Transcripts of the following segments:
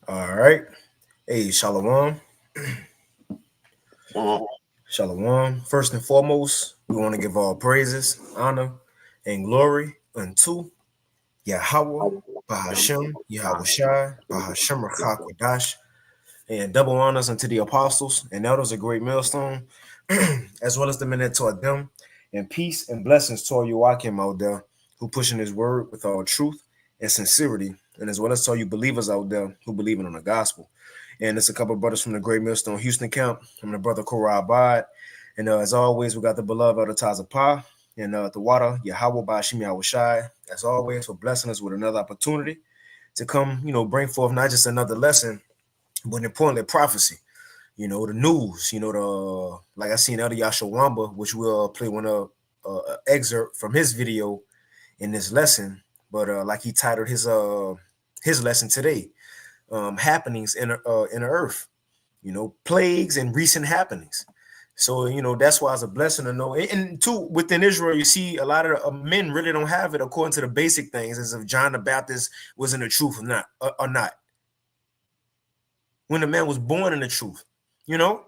All right. Hey, Shalom. Uh, Shalom. First and foremost, we want to give all praises, honor, and glory unto Yahweh, Bahashem, Yahweh Shai, Bahashem Rakak and double honors unto the apostles and elders of Great Millstone, as well as the men that taught them, and peace and blessings to all you Joachim out there who pushing his word with all truth and sincerity, and as well as to all you believers out there who believe in the gospel. And it's a couple of brothers from the Great Millstone Houston camp. I'm the brother Korah Abad. And as always, we got the beloved Elder Tazapah and the water, Yahweh Bashim Yahweh Shai, as always, for blessing us with another opportunity to come, bring forth not just another lesson, but importantly, prophecy. The news. The like I seen Elder Yashawamba, which we'll play one excerpt from his video in this lesson. But like he titled his lesson today, happenings in the earth. Plagues and recent happenings. So that's why it's a blessing to know. And two, within Israel, you see a lot of men really don't have it according to the basic things, as if John the Baptist was in the truth or not. When the man was born in the truth, you know.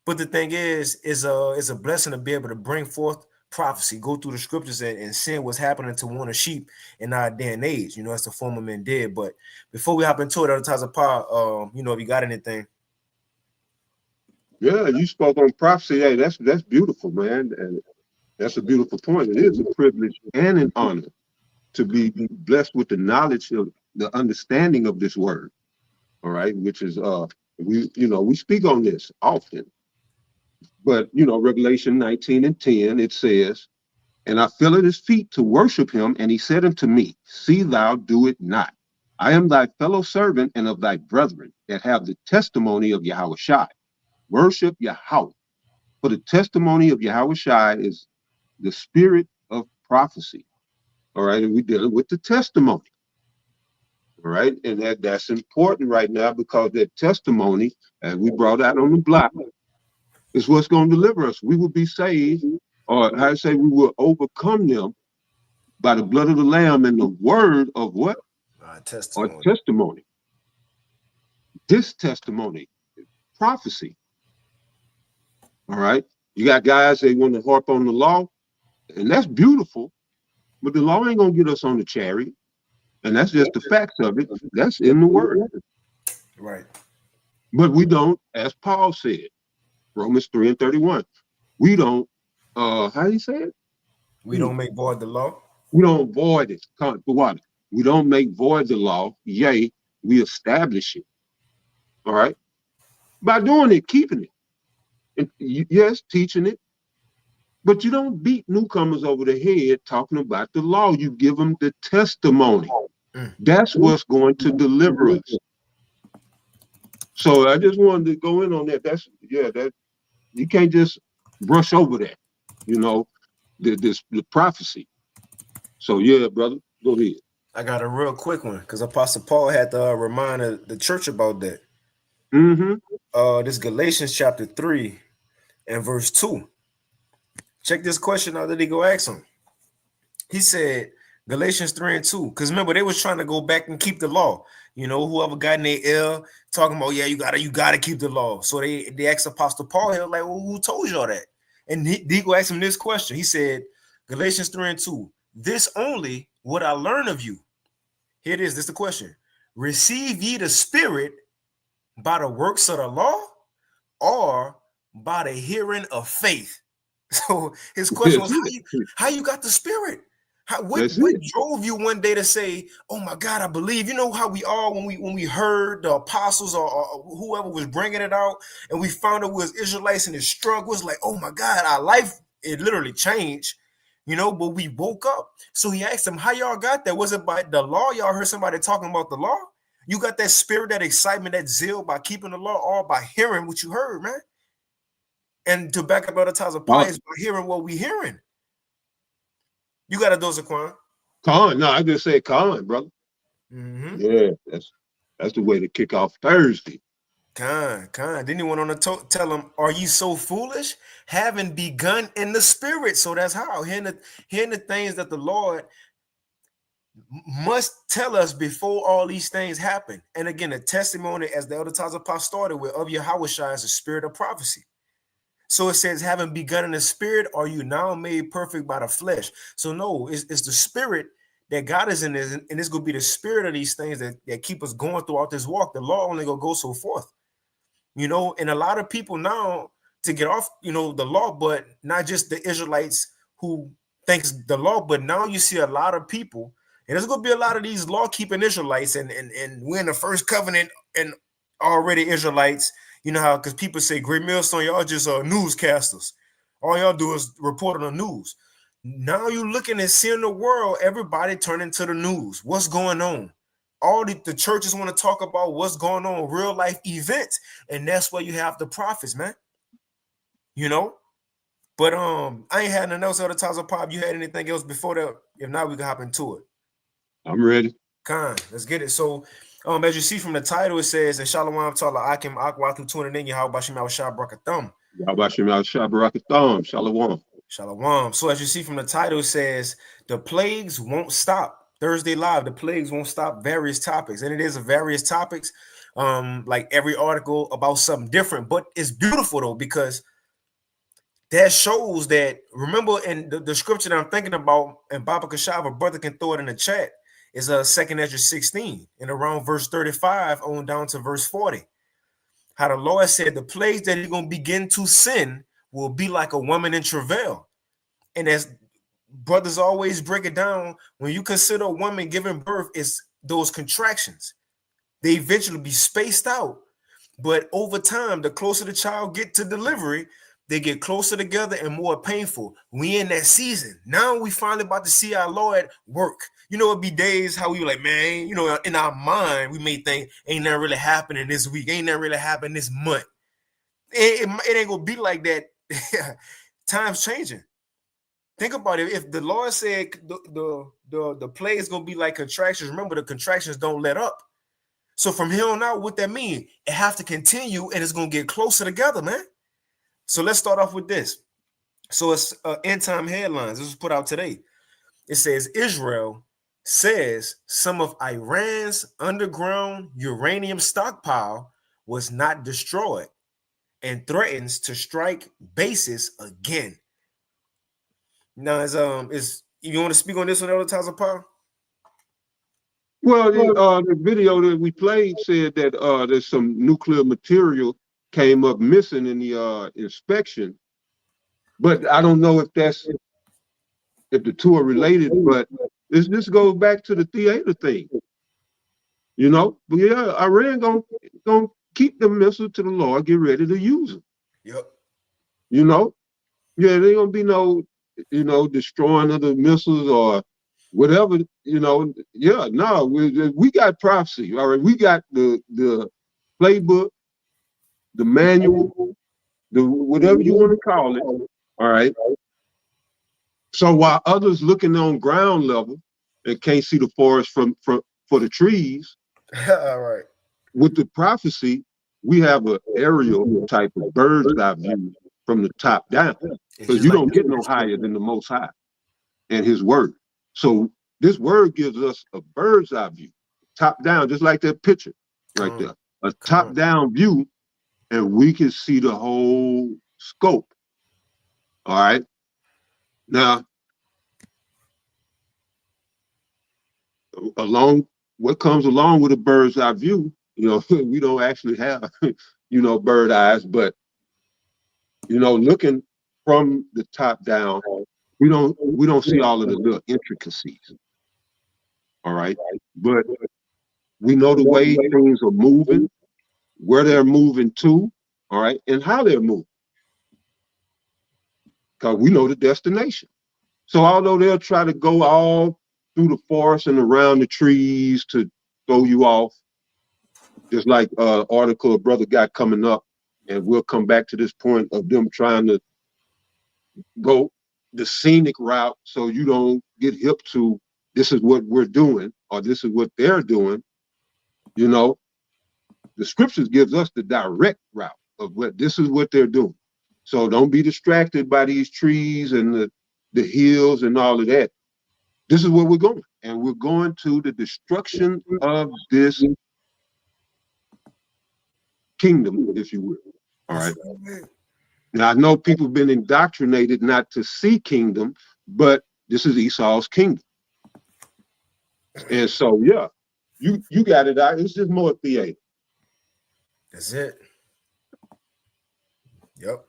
But the thing is it's a blessing to be able to bring forth prophecy, go through the scriptures and see what's happening to one of sheep in our day and age, as the former men did. But before we hop into it, other times of power, if you got anything. yeah, you spoke on prophecy. Hey, that's beautiful, man, and that's a beautiful point. It is a privilege and an honor to be blessed with the knowledge of the understanding of this word. All right, which is we speak on this often, but Revelation 19:10 it says, "And I fell at his feet to worship him, and he said unto me, See thou do it not. I am thy fellow servant and of thy brethren that have the testimony of Yahweh Shai. Worship Yahweh. For the testimony of Yahweh Shai is the spirit of prophecy." All right, and we're dealing with the testimony. All right, and that's important right now because that testimony, as we brought out on the block, is what's going to deliver us. We will be saved, or how to say, we will overcome them by the blood of the Lamb and the word of what? Or Testimony. testimony. This testimony, prophecy. All right. You got guys, they want to harp on the law, and that's beautiful, but the law ain't going to get us on the chariot. And that's just the facts of it. That's in the word. Right. But we don't, as Paul said, Romans 3:31. We don't, how do you say it? We don't make void the law. We don't void it. What? We don't make void the law. Yea, we establish it. All right. By doing it, keeping it. And yes, teaching it. But you don't beat newcomers over the head talking about the law. You give them the testimony. That's what's going to deliver us. So I just wanted to go in on that. That you can't just brush over that, the prophecy. So yeah, brother, go ahead. I got a real quick one because Apostle Paul had to remind the church about that. This Galatians chapter 3 and verse 2. Check this question out that he go ask him. He said, Galatians 3 and 2. Because remember, they was trying to go back and keep the law. Whoever got in their ear talking about, yeah, you gotta keep the law. So they asked Apostle Paul, he was like, well, who told y'all that? And he go ask him this question. He said, Galatians 3 and 2. This only would I learn of you. Here it is. This is the question. Receive ye the Spirit by the works of the law or by the hearing of faith? So his question was, how you got the Spirit? What drove you one day to say, "Oh my God, I believe"? You know how we are when we heard the apostles or whoever was bringing it out, and we found it was Israelites and the struggle was like, "Oh my God, our life it literally changed." But we woke up. So he asked them, "How y'all got that? Was it by the law? Y'all heard somebody talking about the law? You got that spirit, that excitement, that zeal by keeping the law, or by hearing what you heard, man?" And to back up other times of pies by hearing what we hearing. You got a dose of Quan? No, I just said Con, brother. Yeah, that's the way to kick off Thursday. Con. Then he went on to tell him, "Are you so foolish? Having begun in the spirit." So that's how hearing the things that the Lord must tell us before all these things happen. And again, the testimony, as the Elder Tazapah started with, of Yahushua is the spirit of prophecy. So it says, having begun in the spirit, are you now made perfect by the flesh? So no, it's the spirit that God is in this, and it's going to be the spirit of these things that keep us going throughout this walk. The law only going to go so forth, you know, and a lot of people now to get off, you know, the law, but not just the Israelites who thinks the law, but now you see a lot of people, and there's going to be a lot of these law-keeping Israelites, and we're in the first covenant and already Israelites. You know how, because people say, Great Millstone, y'all just newscasters. All y'all do is report on the news. Now you're looking at seeing the world, everybody turning to the news. What's going on? All the churches want to talk about what's going on, real life events. And that's where you have the prophets, man. You know? But I ain't had nothing else other times of pop. You had anything else before that? If not, we can hop into it. I'm ready. Con, let's get it. So as you see from the title, it says, and Shalom Ta'ala Akim Akwa through tuning in, Yahweh Bashim Al Shah Brakathum. Yahweh Bashim Al Shah Brakathum. Shalom. Shalom. So as you see from the title, it says, the plagues won't stop. Thursday Live, the plagues won't stop. Various topics. And it is various topics, like every article about something different. But it's beautiful, though, because that shows that, remember, in the scripture that I'm thinking about, and Baba Kashava, brother can throw it in the chat, is 2nd Ezra 16, and around verse 35 on down to verse 40. How the Lord said the plagues that he's going to begin to send will be like a woman in travail. And as brothers always break it down, when you consider a woman giving birth, it's those contractions. They eventually be spaced out. But over time, the closer the child get to delivery, they get closer together and more painful. We in that season. Now we finally about to see our Lord work. You know, it'd be days how we were like, man, you know, in our mind, we may think, ain't that really happening this week? Ain't that really happening this month? It ain't gonna be like that. Time's changing. Think about it. If the Lord said the play is gonna be like contractions, remember the contractions don't let up. So from here on out, what that means, it have to continue and it's gonna get closer together, man. So let's start off with this. So it's end time headlines. This was put out today. It says Israel says some of Iran's underground uranium stockpile was not destroyed and threatens to strike bases again. Now, is you want to speak on this one, Elder Tazapah? Well, the video that we played said that there's some nuclear material came up missing in the inspection, but I don't know if the two are related. But this goes back to the theater thing, you know. But yeah, Iran gonna keep the missile to the Lord, get ready to use them. Yep. You know, yeah, there ain't gonna be no, you know, destroying of the missiles or whatever. You know, yeah, no, we got prophecy. All right, we got the playbook, the manual, the whatever you want to call it. All right. So while others looking on ground level and can't see the forest for the trees, all right. With the prophecy, we have an aerial type of bird's eye view from the top down, because you don't get no higher than the Most High and His word. So this word gives us a bird's eye view, top down, just like that picture right there, a top down view, and we can see the whole scope. All right. Now, what comes along with a bird's eye view, you know, we don't actually have, you know, bird eyes, but, you know, looking from the top down, we don't see all of the little intricacies. All right. But we know the way things are moving, where they're moving to, all right, and how they're moving. Because we know the destination. So although they'll try to go all through the forest and around the trees to throw you off, just like article a brother got coming up, and we'll come back to this point of them trying to go the scenic route so you don't get hip to this is what we're doing or this is what they're doing. You know, the scriptures gives us the direct route of what this is what they're doing. So don't be distracted by these trees and the hills and all of that. This is where we're going. and we're going to the destruction of this kingdom, if you will. All right. Now, I know people have been indoctrinated not to see kingdom, but this is Esau's kingdom. And so, yeah, you got it out. It's just more theater. That's it. Yep.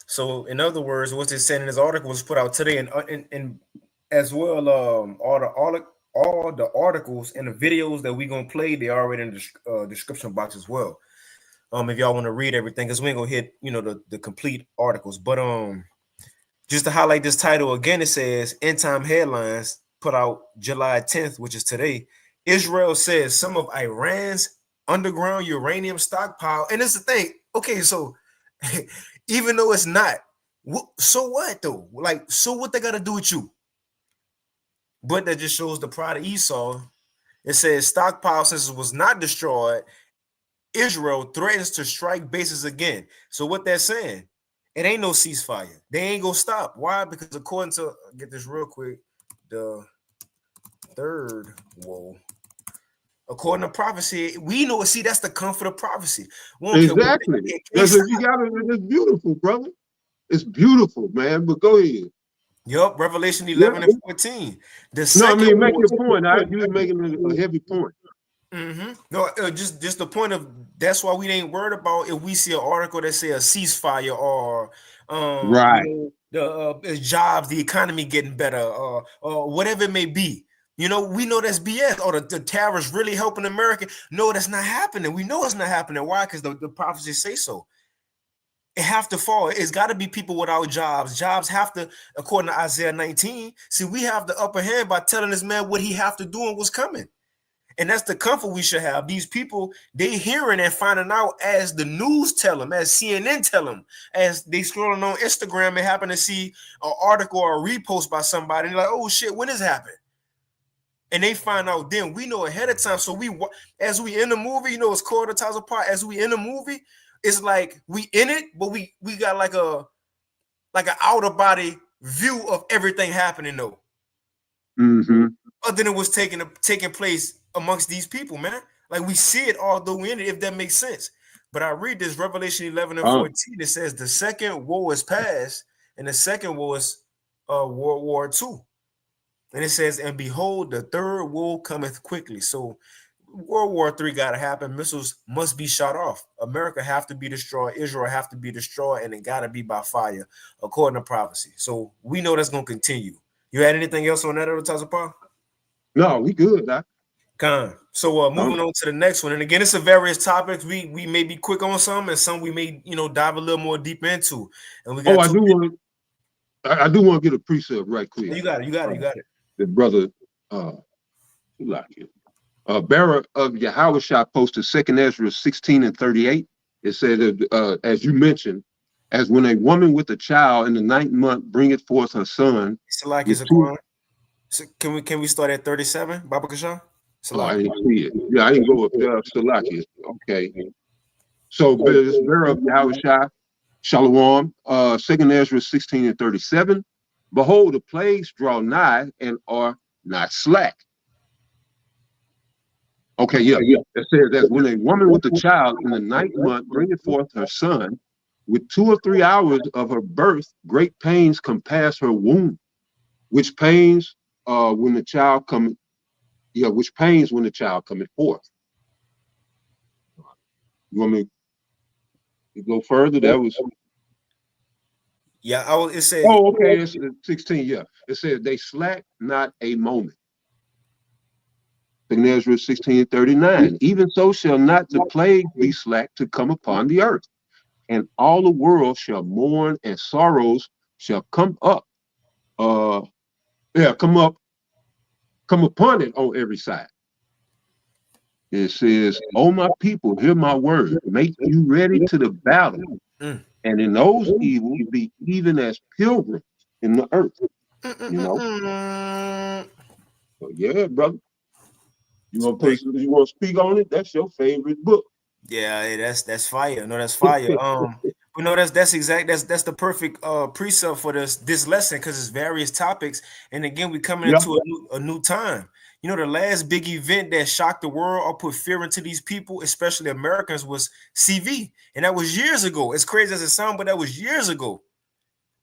So, in other words, what's it saying in this article was put out today, and as well, all the articles and the videos that we're gonna play, they're already in the description box as well. If y'all want to read everything, because we ain't gonna hit the complete articles, but just to highlight this title again, it says End Time Headlines, put out July 10th, which is today. Israel says some of Iran's underground uranium stockpile, and it's the thing. Okay, so even though it's not, so what though? Like, so what they got to do with you? But that just shows the pride of Esau. It says stockpile, since it was not destroyed, Israel threatens to strike bases again. So what they're saying, it ain't no ceasefire. They ain't gonna stop. Why? Because according to, get this real quick, the third woe, according to prophecy, we know. See, that's the comfort of prophecy. Exactly. You got it. It's beautiful, brother. It's beautiful, man. But go ahead. Yup, Revelation 11 and 14. Make your point. You're making a heavy point. No, just the point of, that's why we ain't worried about if we see an article that say a ceasefire or the jobs, the economy getting better, or whatever it may be. We know that's BS. Or the tariffs really helping America. No, that's not happening. We know it's not happening. Why? Because the prophecies say so. It have to fall. It's got to be people without jobs. Jobs have to, according to Isaiah 19. See, we have the upper hand by telling this man what he have to do and what's coming. And that's the comfort we should have. These people, they hearing and finding out as the news tell them, as CNN tell them, as they scrolling on Instagram and happen to see an article or a repost by somebody. And they're like, oh shit, when is happening? And they find out then. We know ahead of time. So as we in the movie, it's called the Tales Apart. As we in the movie, it's like we in it, but we got like an outer body view of everything happening though. Other than it was taking place amongst these people, man. Like we see it although we in it, if that makes sense. But I read this Revelation 11 and 14. It says the second woe is past, and the second woe is World War II. And it says, and behold, the third woe cometh quickly. So World War III got to happen. Missiles must be shot off. America have to be destroyed. Israel have to be destroyed, and it got to be by fire, according to prophecy. So we know that's going to continue. You had anything else on that, Tazapar? No, we good, Doc. So moving on to the next one. And again, it's a various topics. We may be quick on some, and some we may dive a little more deep into. And we got I do want to get a precept right quick. You got it. The brother bearer of Yahushua posted 2 Ezra 16 and 38. It said, as you mentioned, as when a woman with a child in the 9th month bringeth forth her son. Can we start at 37, Baba Kashan? I didn't see it. Yeah, I didn't go up there. Salaki. Okay. So this bearer of Yahushua, Shalom, 2 Ezra 16 and 37. Behold, the plagues draw nigh and are not slack. Okay, yeah. It says that when a woman with a child in the 9th month bringeth forth her son, with 2 or 3 hours of her birth, great pains compass her womb, which pains when the child cometh forth. You want me to go further? That was. Yeah, it says. Oh, okay. It's 16. Yeah, it says they slack not a moment. In Ezra 16:39, even so shall not the plague be slack to come upon the earth, and all the world shall mourn, and sorrows shall come upon it on every side. It says, "O my people, hear my word. Make you ready to the battle, and in those evils be even as pilgrims in the earth." So, yeah, brother. You want to speak on it? That's your favorite book. Yeah, that's fire. No, that's fire. But no, that's the perfect precept for this lesson, because it's various topics. And again, we're coming into a new time. You know, the last big event that shocked the world or put fear into these people, especially Americans, was CV. And that was years ago. As crazy as it sounds, but that was years ago.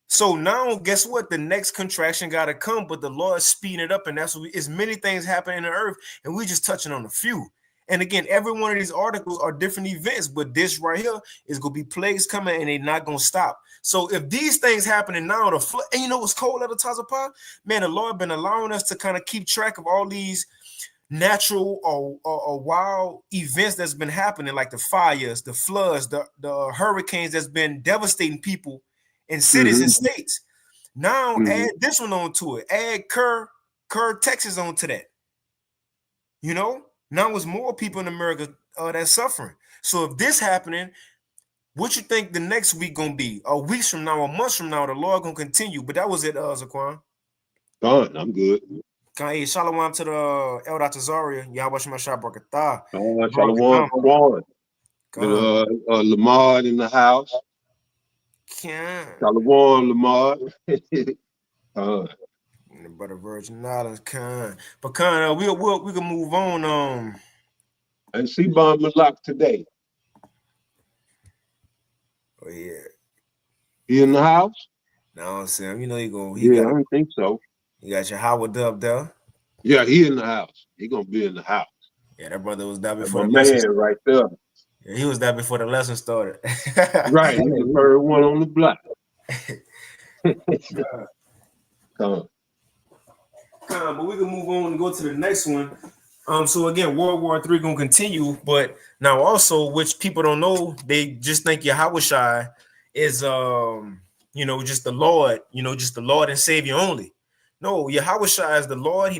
So now, guess what? The next contraction got to come, but the Lord is speeding it up. And that's what it's many things happening in the earth. And we're just touching on a few. And again, every one of these articles are different events, but this right here is going to be plagues coming and they're not going to stop. So if these things happening now, the flood, and you know what's cold at the Tazapah? Man, the Lord been allowing us to kind of keep track of all these natural or wild events that's been happening, like the fires, the floods, the hurricanes that's been devastating people in cities and states. Now add this one onto it. Add Kerr, Texas onto that. You know? Now it's more people in America that's suffering. So if this happening, what you think the next week gonna be? Or weeks from now, or months from now, the Lord gonna continue. But that was it, Zaquan. Done. I'm good. Hey, shalom to the El Tazaria. Yahweh Shema Shabrakatah. Shalom. Lamar in the house. Shalom, Lamar. Brother Virgin Islands, but we can move on. And see Bon Malak today. Oh yeah, he in the house? No, Sam. You know he go. I don't think so. You got your Howard Dub there. Yeah, he in the house. He gonna be in the house. Yeah, that brother was there before the lesson right there. Yeah, he was there before the lesson started. Right, he's the first one on the block. Come on. But we can move on and go to the next one. So again, World War III gonna continue, but now also, which people don't know, they just think Yahushua is just the Lord, just the Lord and Savior only. No, Yahushua is the Lord,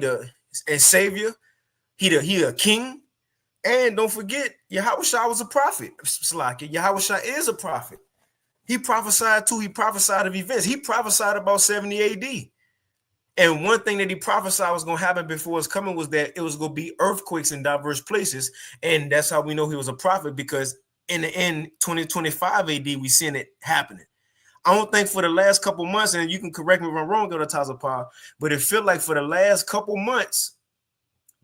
and Savior, he a king, and don't forget, Yahushua was a prophet. Yahushua is a prophet. He prophesied too. He prophesied of events. He prophesied about 70 AD. And one thing that he prophesied was going to happen before his coming was that it was going to be earthquakes in diverse places. And that's how we know he was a prophet, because in the end, 2025 AD, we seen it happening. I don't think for the last couple months, and you can correct me if I'm wrong, Tazapah, but it felt like for the last couple months,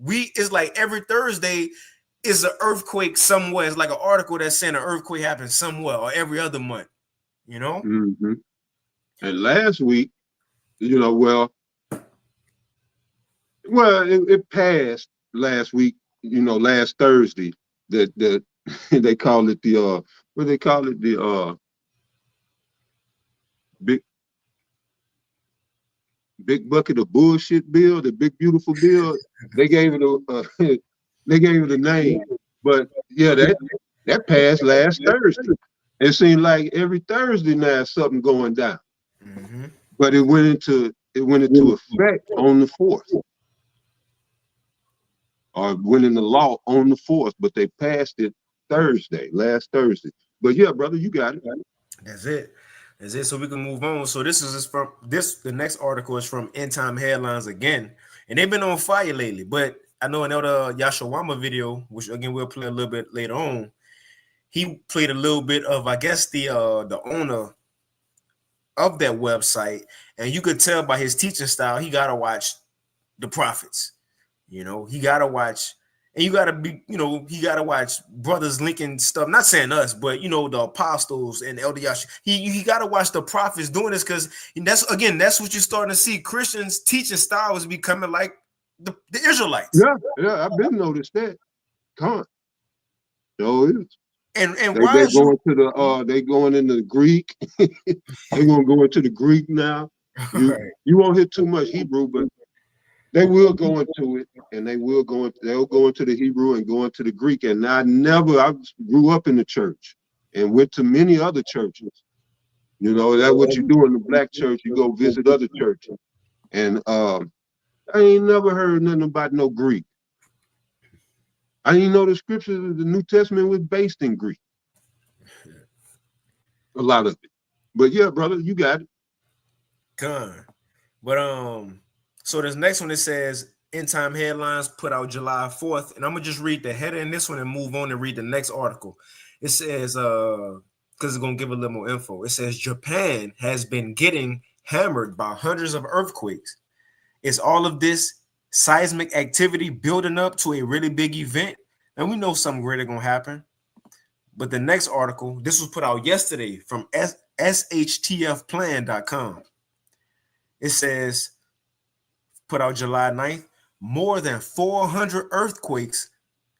it's like every Thursday is an earthquake somewhere. It's like an article that's saying an earthquake happened somewhere, or every other month, And last week, it passed last week, last Thursday, that they call it the big bucket of bullshit bill, the big beautiful bill. They gave it a name, but yeah, that passed last Thursday. It seemed like every Thursday now something going down, but it went into effect on the 4th. Or went into law on the 4th, but they passed it last Thursday. But yeah, brother, you got it. That's it. So we can move on. So the next article is from End Time Headlines again, and they've been on fire lately. But I know another Yashawama video, which again we'll play a little bit later on. He played a little bit of, I guess, the owner of that website, and you could tell by his teaching style, he gotta watch the prophets. He gotta watch, and you gotta be, he gotta watch brothers linking stuff. Not saying us, but the apostles and Elder Yash. He gotta watch the prophets doing this, because that's what you're starting to see. Christians' teaching style is becoming like the Israelites. Yeah, I've been noticed that. Come on, so it is. And they going into the Greek. They gonna go into the Greek now. You won't hear too much Hebrew, but they will go into it, and they'll go into the Hebrew and go into the Greek. And I grew up in the church and went to many other churches. That's what you do in the black church. You go visit other churches. And I ain't never heard nothing about no Greek. I didn't know the scriptures of the New Testament was based in Greek. A lot of it. But yeah, brother, you got it. Good. But so this next one, it says End Time Headlines put out July 4th. And I'm gonna just read the header in this one and move on and read the next article. It says, because it's gonna give a little more info. It says Japan has been getting hammered by hundreds of earthquakes. Is all of this seismic activity building up to a really big event, and we know something greater gonna happen. But the next article, this was put out yesterday from shtfplan.com. It says, put out July 9th, more than 400 earthquakes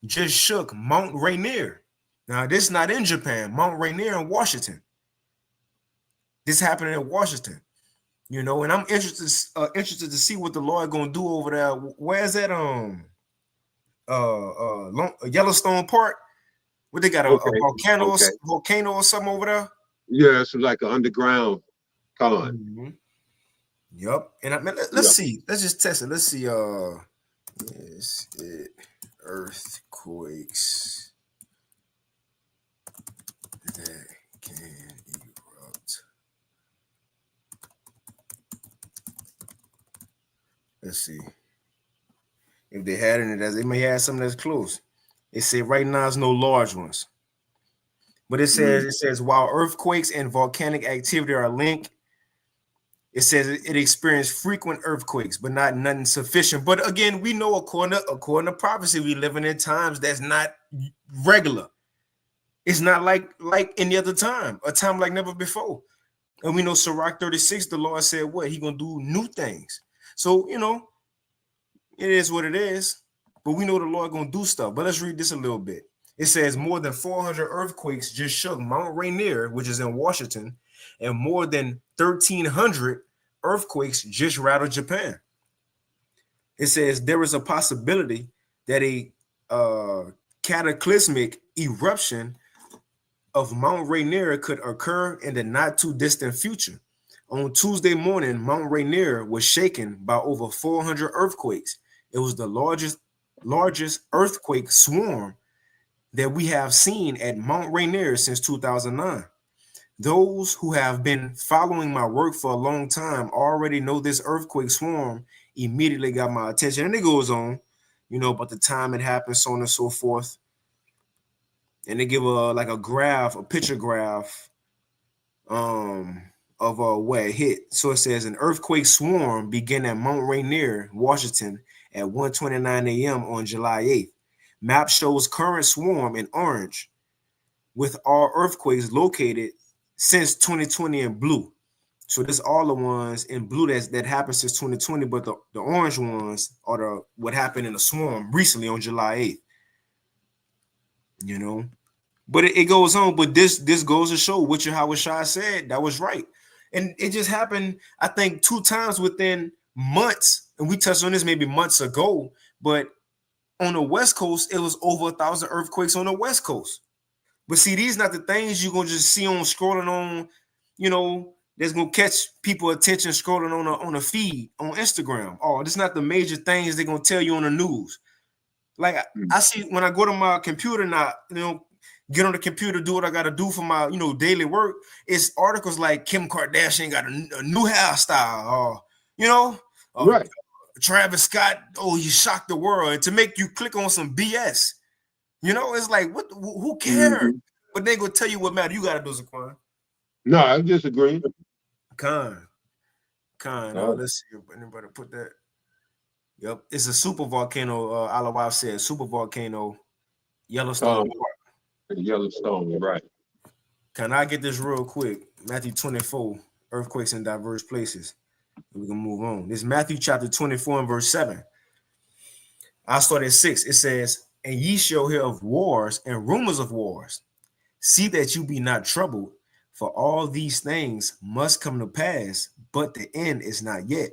just shook Mount Rainier. Now, this is not in Japan, Mount Rainier in Washington. This happened in Washington, you know, and I'm interested to see what the Lord gonna do over there. Where's that? Yellowstone Park. What they got a volcano or something over there? Yeah, it's like an underground pond. Mm-hmm. Yep. And I mean, let's see. Let's just test it. Let's see. Is it earthquakes that can erupt? Let's see. If they had any, they may have something that's close. It said right now there's no large ones. But it says while earthquakes and volcanic activity are linked, it says it experienced frequent earthquakes, but not nothing sufficient. But again, we know according to prophecy, we live in times that's not regular. It's not like any other time, a time like never before. And we know Sirach 36, the Lord said what? He gonna do new things. So, you know, it is what it is, but we know the Lord gonna do stuff. But let's read this a little bit. It says more than 400 earthquakes just shook Mount Rainier, which is in Washington, and more than 1,300 earthquakes just rattled Japan. It says there is a possibility that a cataclysmic eruption of Mount Rainier could occur in the not too distant future. On Tuesday morning, Mount Rainier was shaken by over 400 earthquakes. It was the largest earthquake swarm that we have seen at Mount Rainier since 2009. Those who have been following my work for a long time already know this earthquake swarm immediately got my attention. And it goes on, you know, about the time it happened, so on and so forth. And they give a picture graph of where it hit. So it says an earthquake swarm began at Mount Rainier, Washington at 1:29 a.m. on July 8th. Map shows current swarm in orange with all earthquakes located since 2020 in blue. So this all the ones in blue that happened since 2020, but the orange ones are what happened in the swarm recently on July 8th. You know, but it goes on. But this goes to show what Yahawashi said, that was right. And it just happened, I think, 2 times within months. And we touched on this maybe months ago, but on the West Coast, it was over 1,000 earthquakes on the West Coast. But see, these not the things you're gonna just see on scrolling on, you know, that's gonna catch people attention scrolling on a feed on Instagram. Oh, this is not the major things they're gonna tell you on the news. Like I see when I go to my computer now, you know, get on the computer, do what I gotta do for my, you know, daily work. It's articles like Kim Kardashian got a new hairstyle, or you know, right. Travis Scott, he shocked the world, and to make you click on some BS. You know, it's like, what? Who cares? Mm-hmm. But they gonna tell you what matter. You gotta do, Zaquan. No, I disagree. Con. Let's see if anybody put that. Yep, it's a super volcano. Alawaf said super volcano, Yellowstone. Yellowstone, right? Can I get this real quick? Matthew 24, earthquakes in diverse places. We can move on. This is Matthew chapter 24 and verse 7. I'll start at 6. It says, "And ye shall hear of wars and rumors of wars. See that you be not troubled, for all these things must come to pass, but the end is not yet.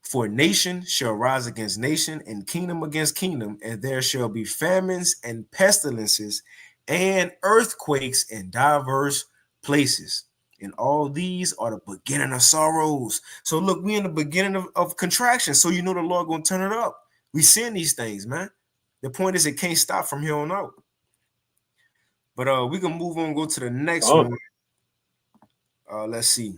For nation shall rise against nation, and kingdom against kingdom, and there shall be famines and pestilences and earthquakes in diverse places. And all these are the beginning of sorrows." So look, we in the beginning of contraction. So you know the Lord gonna turn it up. We seeing these things, man. The point is it can't stop from here on out. But we can move on, go to the next one. Let's see.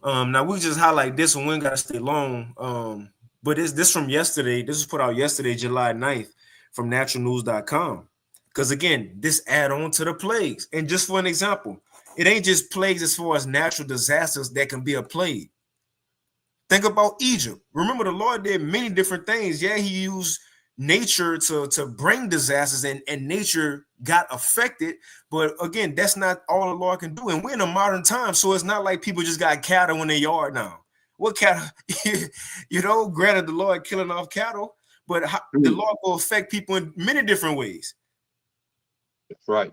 Now we just highlight this one. We ain't gotta stay long. But this from yesterday. This was put out yesterday, July 9th, from naturalnews.com. Because again, this add on to the plagues. And just for an example, it ain't just plagues as far as natural disasters that can be a plague. Think about Egypt. Remember, the Lord did many different things. Yeah, he used nature to bring disasters, and nature got affected. But again, that's not all the Lord can do. And we're in a modern time, so it's not like people just got cattle in their yard now. What cattle? Granted, the Lord killing off cattle, but the Lord will affect people in many different ways. That's right.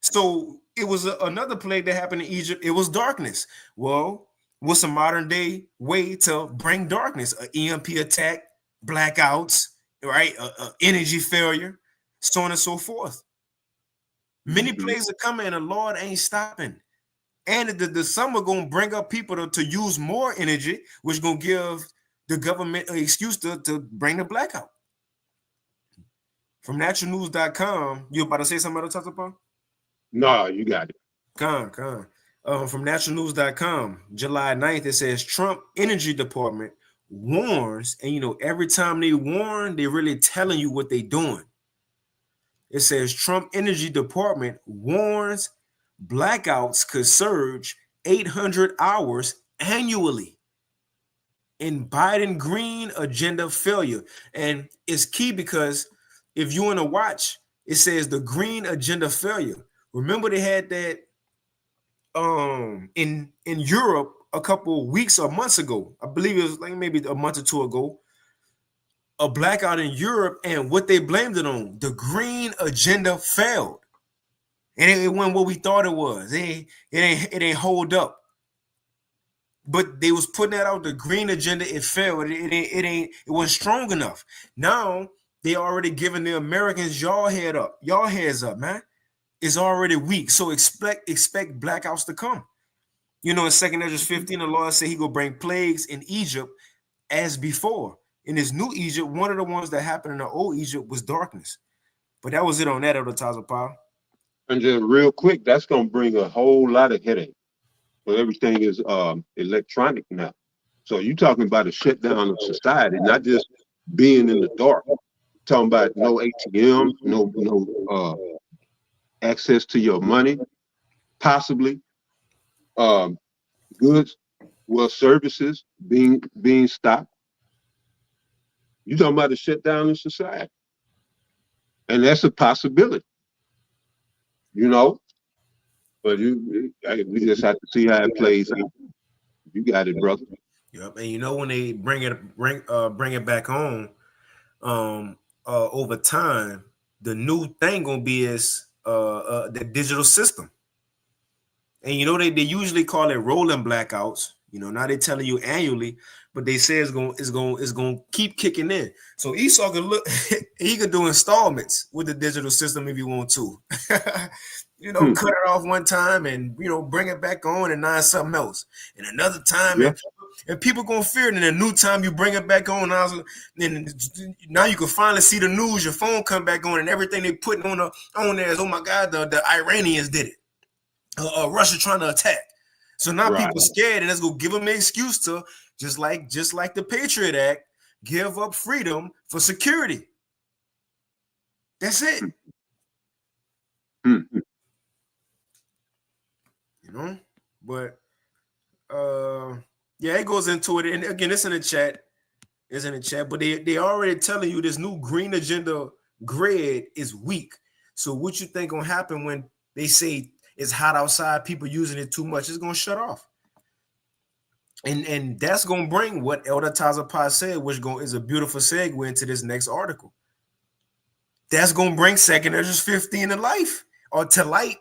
So it was another plague that happened in Egypt. It was darkness. Well, what's a modern day way to bring darkness? An EMP attack, blackouts, right? Energy failure, so on and so forth. Many plagues are coming, and the Lord ain't stopping. And the summer gonna bring up people to use more energy, which gonna give the government an excuse to bring the blackout. From naturalnews.com, you about to say something about the Tata? No, you got it. Con. From naturalnews.com, July 9th, it says Trump Energy Department warns, and every time they warn, they're really telling you what they're doing. It says Trump Energy Department warns blackouts could surge 800 hours annually in Biden green agenda failure. And it's key because if you want to watch, it says the green agenda failure. Remember they had that in Europe a couple weeks or months ago. I believe it was like maybe a month or two ago. A blackout in Europe, and what they blamed it on, the green agenda failed. And it wasn't what we thought it was. It ain't hold up. But they was putting that out, the green agenda, it failed. It wasn't strong enough. Now they already giving the Americans y'all heads up, man. It's already weak. So expect blackouts to come. In 2 Ezra 15, the Lord said he gonna bring plagues in Egypt as before. In this new Egypt, one of the ones that happened in the old Egypt was darkness. But that was it on that, Elder Taza Powell. And just real quick, that's gonna bring a whole lot of headache. But everything is electronic now. So you're talking about a shutdown of society, not just being in the dark. You're talking about no ATMs, no access to your money, possibly goods, services being stopped. You're talking about a shutdown in society. And that's a possibility. But we just have to see how it plays out. You got it, brother. Yep, and when they bring it back on, over time, the new thing gonna be is the digital system, and they usually call it rolling blackouts. Now they telling you annually, but they say it's gonna keep kicking in. So Esau can he could do installments with the digital system if you want to. Cut it off one time and bring it back on, and now it's something else, and another time, and people gonna fear it. And a new time you bring it back on, now you can finally see the news. Your phone come back on, and everything they putting on there is, oh my God, the Iranians did it. Russia trying to attack. So now people scared, and let's go give them an excuse to just like the Patriot Act, give up freedom for security. That's it. But it goes into it, and again, it's in the chat. But they already telling you this new green agenda grid is weak. So what you think gonna happen when they say it's hot outside, people using it too much? It's gonna shut off, and that's gonna bring what Elder Taza Paz said, which is a beautiful segue into this next article. That's gonna bring 2 Ezra 15 to life, or to light.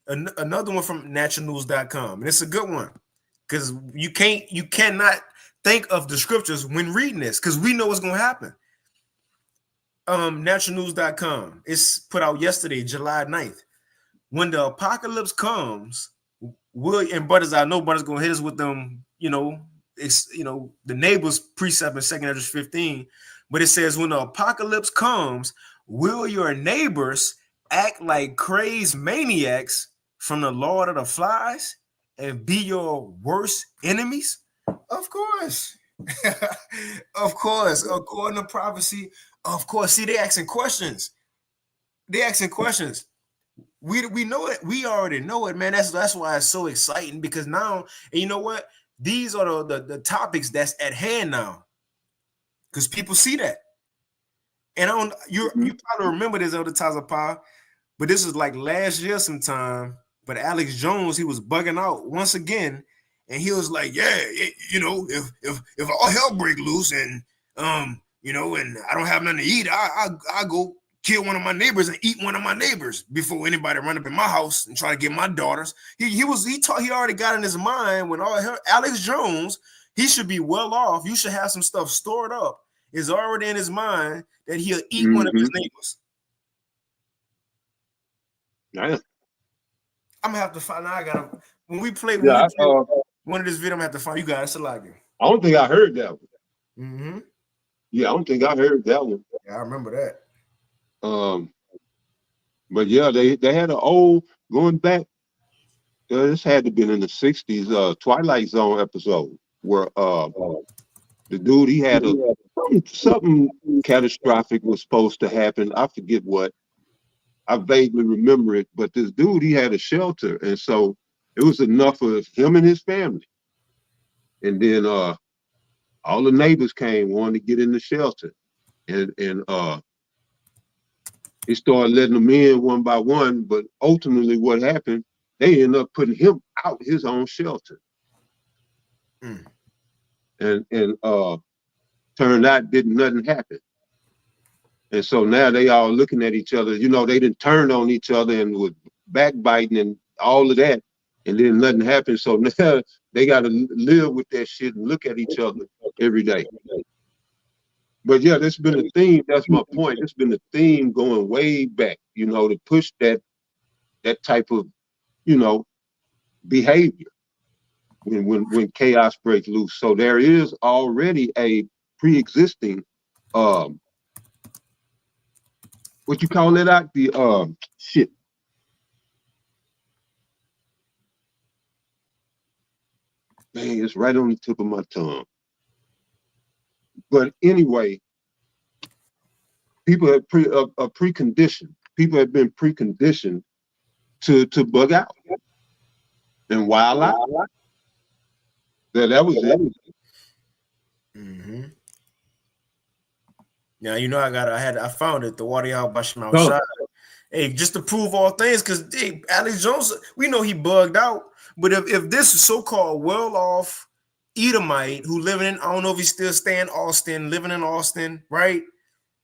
Another one from naturalnews.com, and it's a good one because you cannot think of the scriptures when reading this, because we know what's going to happen. Naturalnews.com, it's put out yesterday, July 9th. When the apocalypse comes, and brothers, I know brothers going to hit us with them, it's the neighbor's precept in 2 Ezra 15, but it says, when the apocalypse comes, will your neighbors act like crazed maniacs from the Lord of the Flies and be your worst enemies? Of course. Of course. According to prophecy, of course. See, they asking questions. We know it. We already know it, man. That's why it's so exciting, because now, and you know what? These are the topics that's at hand now, because people see that. And you probably remember this other Tazapah, but this was like last year sometime. But Alex Jones, he was bugging out once again, and he was like, "Yeah, if all hell break loose and and I don't have nothing to eat, I go kill one of my neighbors and eat one of my neighbors before anybody run up in my house and try to get my daughters." He already got in his mind when all hell, Alex Jones, he should be well off. You should have some stuff stored up. It's already in his mind that he'll eat one of his neighbors. Yeah. I'm gonna have to find. I gotta when we play one of this video. I'm gonna have to find you guys. I don't think I heard that one. Yeah, I don't think I heard that one. Yeah, I remember that. But yeah, they had an old going back. This had to be in the '60s. Twilight Zone episode where the dude, he had something catastrophic was supposed to happen. I forget what. I vaguely remember it, but this dude, he had a shelter, and so it was enough of him and his family. And then all the neighbors came, wanted to get in the shelter, and he started letting them in one by one. But ultimately, what happened? They ended up putting him out his own shelter, and turned out nothing happened. And so now they all looking at each other. They didn't turn on each other and was backbiting and all of that, and then nothing happened. So now they got to live with that shit and look at each other every day. But yeah, that's been a theme. That's my point. It's been a theme going way back, to push that type of, behavior when chaos breaks loose. So there is already a pre-existing what you call it out? The shit. Man, it's right on the tip of my tongue. But anyway, people have preconditioned. People have been preconditioned to bug out and wild out. That was it. Now I found it. The Water Out Bashim outside. Hey, just to prove all things, because Alex Jones, we know he bugged out. But if this so-called well-off Edomite who living in, I don't know if he's still staying Austin, living in Austin, right?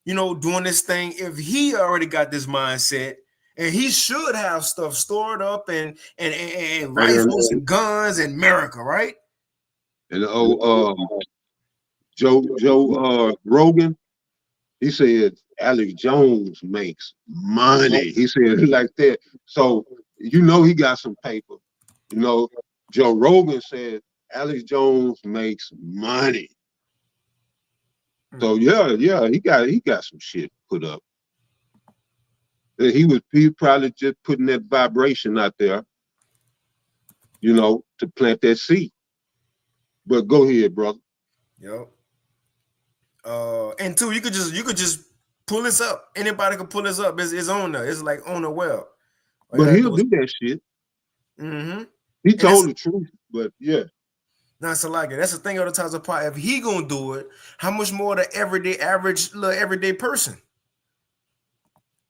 Doing this thing, if he already got this mindset, and he should have stuff stored up and rifles and guns in America, right? And Joe Rogan, he said Alex Jones makes money. He said it like that. So he got some paper. Joe Rogan said Alex Jones makes money. So yeah, he got some shit put up. He probably just putting that vibration out there, to plant that seed. But go ahead, brother. Yep. And two, you could just pull this up. Anybody can pull this up. It's on there. It's like on the web. But he'll do that shit. He told the truth, but yeah. Not so like it. That's the thing of the times apart. If he gonna do it, how much more the everyday person?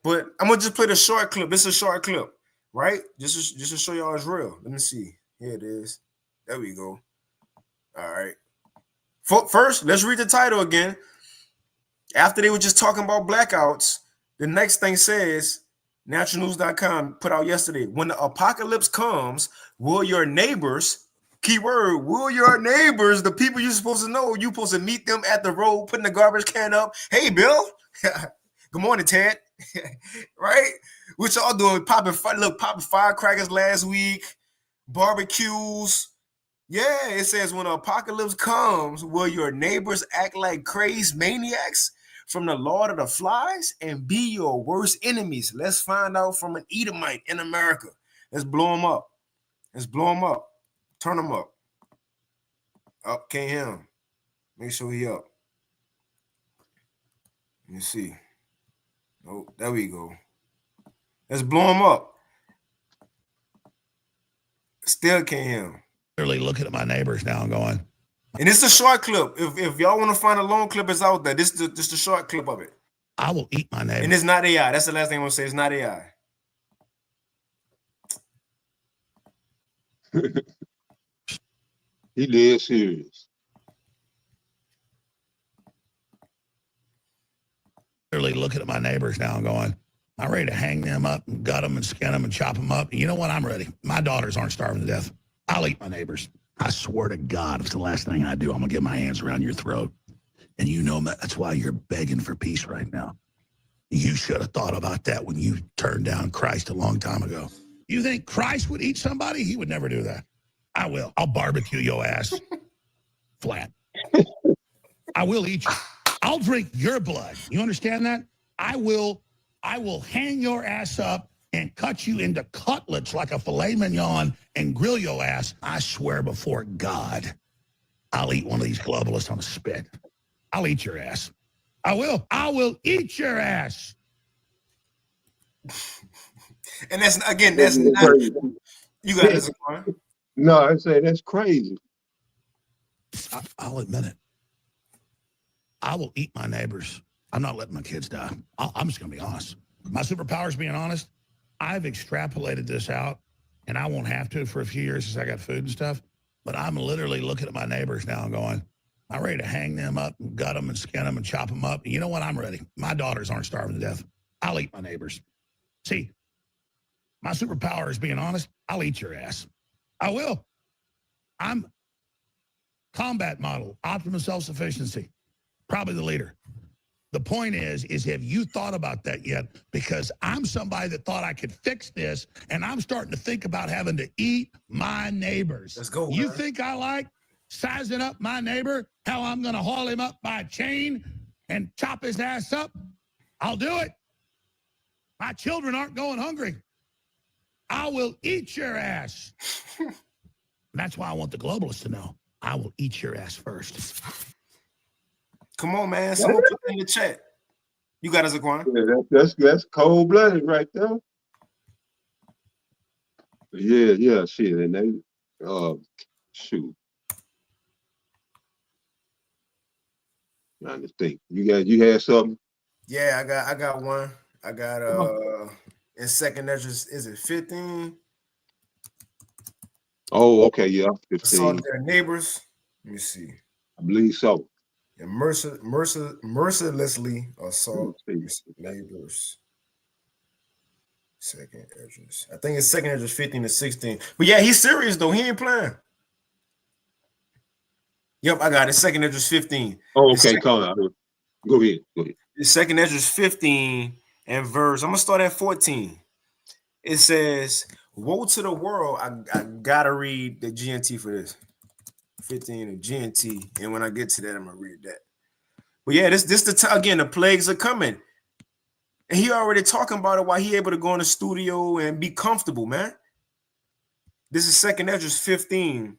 But I'm gonna just play the short clip. This is a short clip, right? Just to show y'all it's real. Let me see. Here it is. There we go. All right. First, let's read the title again. After they were just talking about blackouts, the next thing says, naturalnews.com put out yesterday, when the apocalypse comes, will your neighbors, keyword, will your neighbors, the people you're supposed to know, you're supposed to meet them at the road, putting the garbage can up. Hey, Bill. Good morning, Ted. Right? What y'all doing? Popping firecrackers last week, barbecues. Yeah, it says when the apocalypse comes, will your neighbors act like crazed maniacs from the Lord of the Flies and be your worst enemies? Let's find out from an Edomite in America. Let's blow them up. Let's blow them up. Turn them up. Up, can't hear him. Make sure he up. Let me see. Oh, there we go. Let's blow him up. Still can't hear him. Literally looking at my neighbors now and going. And it's a short clip. If y'all want to find a long clip, it's out there. This is the short clip of it. I will eat my neighbor. And it's not AI. That's the last thing I want to say. It's not AI. He dead serious. Literally looking at my neighbors now and going, I'm ready to hang them up and gut them and skin them and chop them up. And you know what? I'm ready. My daughters aren't starving to death. I'll eat my neighbors. I swear to God, if it's the last thing I do, I'm going to get my hands around your throat. And you know that's why you're begging for peace right now. You should have thought about that when you turned down Christ a long time ago. You think Christ would eat somebody? He would never do that. I will. I'll barbecue your ass flat. I will eat you. I'll drink your blood. You understand that? I will hang your ass up and cut you into cutlets like a filet mignon and grill your ass. I swear before God, I'll eat one of these globalists on a spit. I'll eat your ass. I will. I will eat your ass. And that's not, you got this. No, I say that's crazy. I'll admit it. I will eat my neighbors. I'm not letting my kids die. I'm just going to be honest. My superpower is being honest. I've extrapolated this out, and I won't have to for a few years since I got food and stuff. But I'm literally looking at my neighbors now and going, I'm ready to hang them up and gut them and skin them and chop them up. And you know what? I'm ready. My daughters aren't starving to death. I'll eat my neighbors. See, my superpower is being honest. I'll eat your ass. I will. I'm combat model, optimum self-sufficiency, probably the leader. The point is have you thought about that yet? Because I'm somebody that thought I could fix this, and I'm starting to think about having to eat my neighbors. Let's go. You think I like sizing up my neighbor, how I'm going to haul him up by a chain and chop his ass up? I'll do it. My children aren't going hungry. I will eat your ass. That's why I want the globalists to know. I will eat your ass first. Come on, man. Someone put that in the chat. You got us, Zaquan. Yeah, that's cold-blooded right there. Yeah, shit. And they, shoot. Trying to think. You had something? Yeah, I got one. I got in second Esdras, is it 15? Oh, okay, yeah, 15. Assault their neighbors. Let me see. I believe so. And mercilessly assault neighbors. Second Esdras. I think it's second Esdras 15 to 16. But yeah, he's serious though. He ain't playing. Yep, I got it. Second Esdras 15. Oh, okay, come on. Go ahead. It's second Esdras 15 and verse. I'm gonna start at 14. It says, "Woe to the world." I gotta read the GNT for this. 15 of GNT, and when I get to that, I'm gonna read that. But yeah, this again, the plagues are coming, and he already talking about it while he able to go in the studio and be comfortable, man. This is second Esdras 15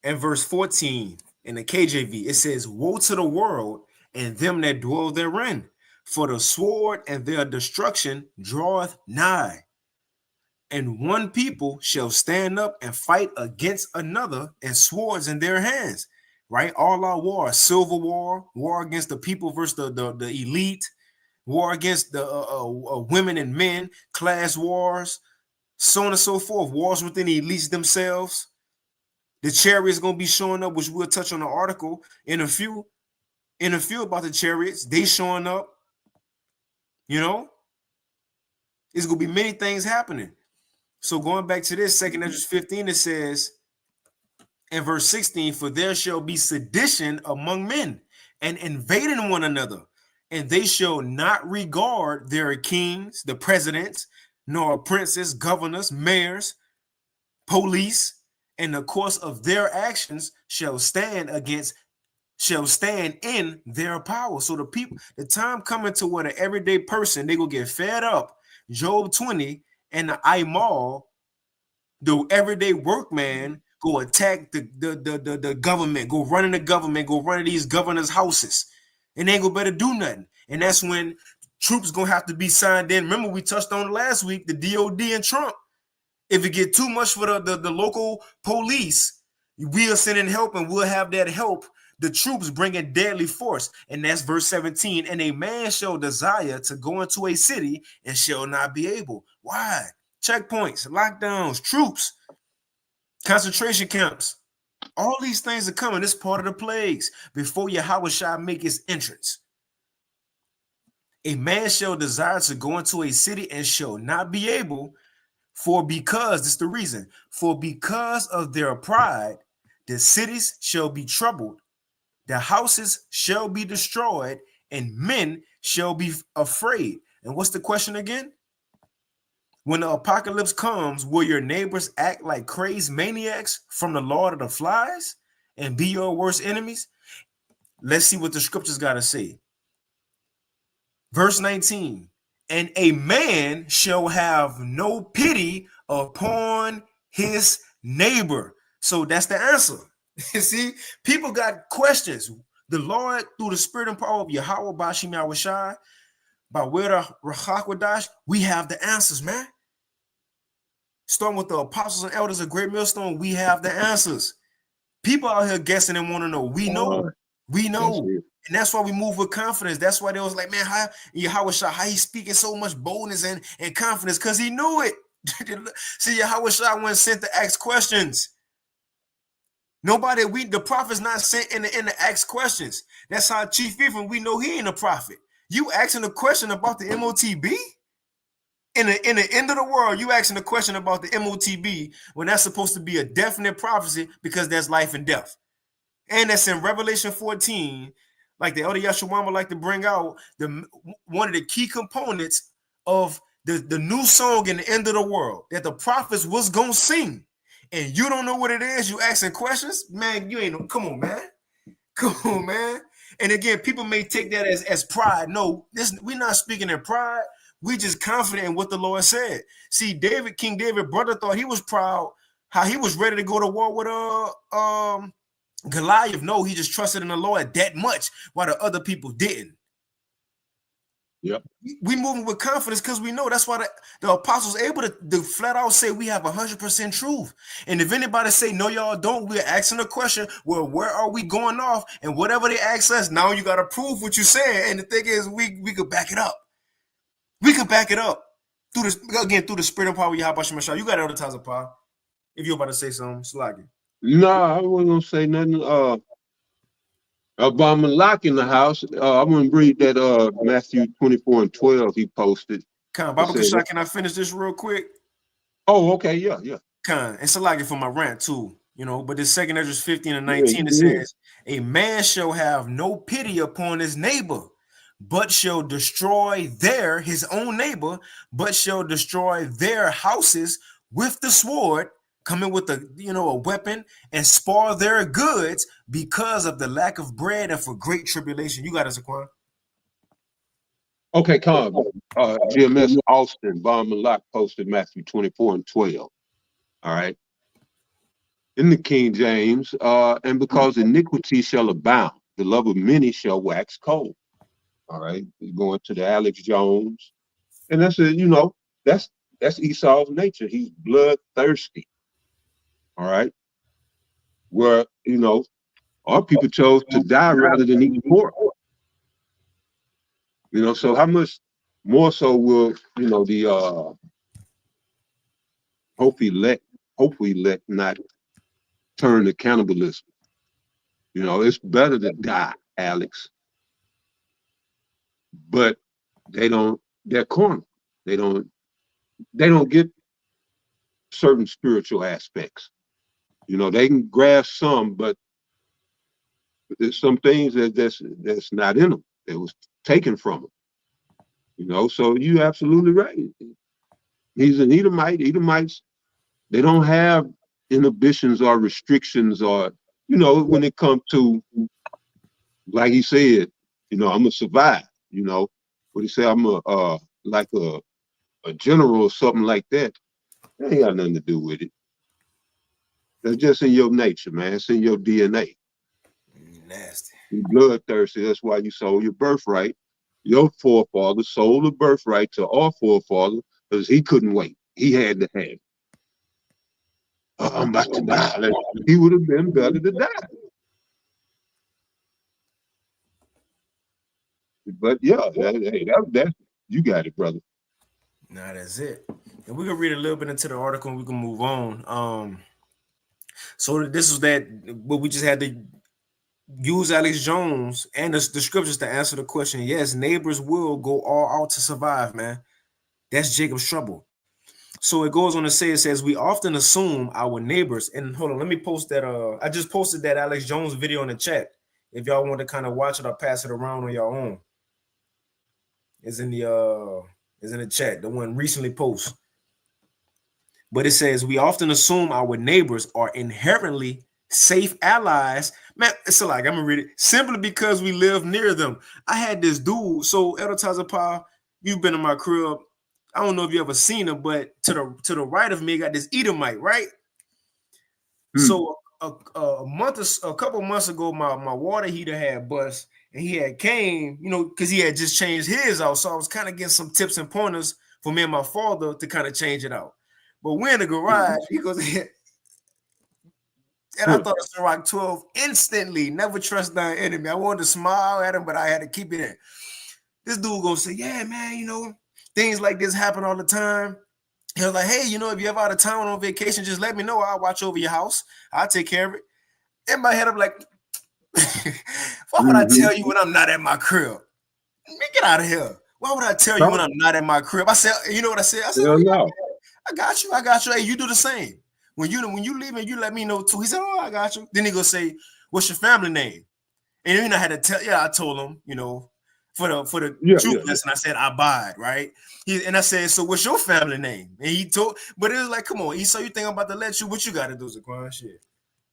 and verse 14 in the KJV. It says, "Woe to the world and them that dwell therein, for the sword and their destruction draweth nigh. And one people shall stand up and fight against another, and swords in their hands." Right? All our war, civil war against the people versus the elite, war against the women and men, class wars, so on and so forth, wars within the elites themselves. The chariots going to be showing up, which we'll touch on the article in a few about the chariots. They showing up, you know. It's going to be many things happening. So going back to this, second Esdras 15, it says in verse 16, "For there shall be sedition among men, and invading one another, and they shall not regard their kings, the presidents, nor princes, governors, mayors, police, and the course of their actions shall stand in their power." So the people, the time coming to where the everyday person, they gonna get fed up. Job 20 and the Imal, the everyday workman, go attack the government, go run in the government, go run in these governors' houses, and they ain't gonna better do nothing. And that's when troops gonna have to be signed in. Remember, we touched on last week the DOD and Trump. If it get too much for the local police, we'll send in help, and we'll have that help, the troops, bringing deadly force. And that's verse 17. And a man shall desire to go into a city and shall not be able. Why? Checkpoints, lockdowns, troops, concentration camps. All these things are coming. This part of the plagues before Yahushua make his entrance. A man shall desire to go into a city and shall not be able, for because, this is the reason, for because of their pride, the cities shall be troubled, the houses shall be destroyed, and men shall be afraid. And what's the question again? When the apocalypse comes, will your neighbors act like crazed maniacs from the Lord of the Flies and be your worst enemies? Let's see what the scriptures got to say. Verse 19, and a man shall have no pity upon his neighbor. So that's the answer. You see, people got questions. The Lord, through the spirit and power of Yahweh Bashim Yahushai, by word of Rachakwadash, we have the answers, man. Starting with the apostles and elders of Great Millstone, we have the answers. People out here guessing and want to know. We know. We know. And that's why we move with confidence. That's why they was like, man, how he speaking so much boldness and confidence? Because he knew it. See, Yahushua wasn't sent to ask questions. Nobody, the prophet's not sent in to ask questions. That's how Chief Ephraim, we know he ain't a prophet. You asking a question about the MOTB? In the end of the world, you asking a question about the MOTB when that's supposed to be a definite prophecy, because there's life and death. And that's in Revelation 14, like the Elder Yeshua like to bring out, one of the key components of the new song in the end of the world that the prophets was going to sing. And you don't know what it is, you asking questions? Man, you ain't, come on, man. Come on, man. And again, people may take that as pride. No, we're not speaking in pride. We just confident in what the Lord said. See, King David, brother, thought he was proud, how he was ready to go to war with Goliath. No, he just trusted in the Lord that much, while the other people didn't. Yep. We moving with confidence because we know. That's why the apostles able to flat out say we have 100% truth. And if anybody say no, y'all don't, we're asking a question. Well, where are we going off? And whatever they ask us, now you got to prove what you're saying. And the thing is, we could back it up. We could back it up through the spirit and power of Yahweh Shemashah. You got other times of power. If you're about to say something, Slaggy. No, I wasn't gonna say nothing. About Malak in the house. I'm gonna read that Matthew 24:12 he posted. Baba Kashak, can I finish this real quick? Oh, okay, yeah. And Slaggy for my rant too, but this 2 Ezra 15 and 19 it says, a man shall have no pity upon his neighbor, but shall destroy his own neighbor, but shall destroy their houses with the sword, coming with a weapon, and spoil their goods because of the lack of bread and for great tribulation. You got it, Zaquan. Okay, GMS Austin, Von Malak posted Matthew 24:12. All right. In the King James, and because iniquity shall abound, the love of many shall wax cold. All right, he's going to the Alex Jones, and that's that's Esau's nature. He's bloodthirsty. All right, where our people chose to die rather than eat pork. So how much more so will the hopefully let not turn to cannibalism. It's better to die, Alex. But they're cornered. They don't get certain spiritual aspects. They can grasp some, but there's some things that's not in them. It was taken from them. So you absolutely right. He's an Edomite. Edomites, they don't have inhibitions or restrictions or, when it comes to, like he said, I'm gonna survive. What he said, I'm like a general or something like that. That ain't got nothing to do with it. That's just in your nature, man. It's in your DNA. Nasty. You're bloodthirsty. That's why you sold your birthright. Your forefather sold the birthright to our forefather because he couldn't wait. He had to have it. oh, I'm about to die. He would have been better to die. But yeah, that you got it, brother. Nah, that's it. And we can read a little bit into the article and we can move on. So this is that, but we just had to use Alex Jones and the scriptures to answer the question. Yes, neighbors will go all out to survive, man. That's Jacob's trouble. So it goes on to say, it says, we often assume our neighbors, and hold on, let me post that. I just posted that Alex Jones video in the chat. If y'all want to kind of watch it or pass it around on your own. It's in the chat, the one recently posted. But it says, we often assume our neighbors are inherently safe allies. Man, it's like, I'm gonna read it. Simply because we live near them. I had this dude, so Elder Tazapah, you've been in my crib. I don't know if you ever seen him, but to the right of me, got this Edomite, right? So a couple months ago, my water heater had bust, and he had came, because he had just changed his out. So I was kind of getting some tips and pointers for me and my father to kind of change it out. But we're in the garage. He goes, and I thought of Sirach 12 instantly. Never trust thy enemy. I wanted to smile at him, but I had to keep it in. This dude gonna say, yeah, man, things like this happen all the time. He was like, hey, if you're ever out of town on vacation, just let me know. I'll watch over your house. I'll take care of it. In my head, I'm like, why would I tell you when I'm not at my crib? Man, get out of here. Why would I tell you when I'm not at my crib? I said, you know what I said? I said, no. I got you. Hey, you do the same. When you leave and you let me know too. He said, oh, I got you. Then he gonna say, what's your family name? And I had to tell, I told him, for the truth lesson, I said, Abad, right? And I said, so what's your family name? And he told, but it was like, come on, so you think I'm about to let you? What you got to do, Zaquan? Shit.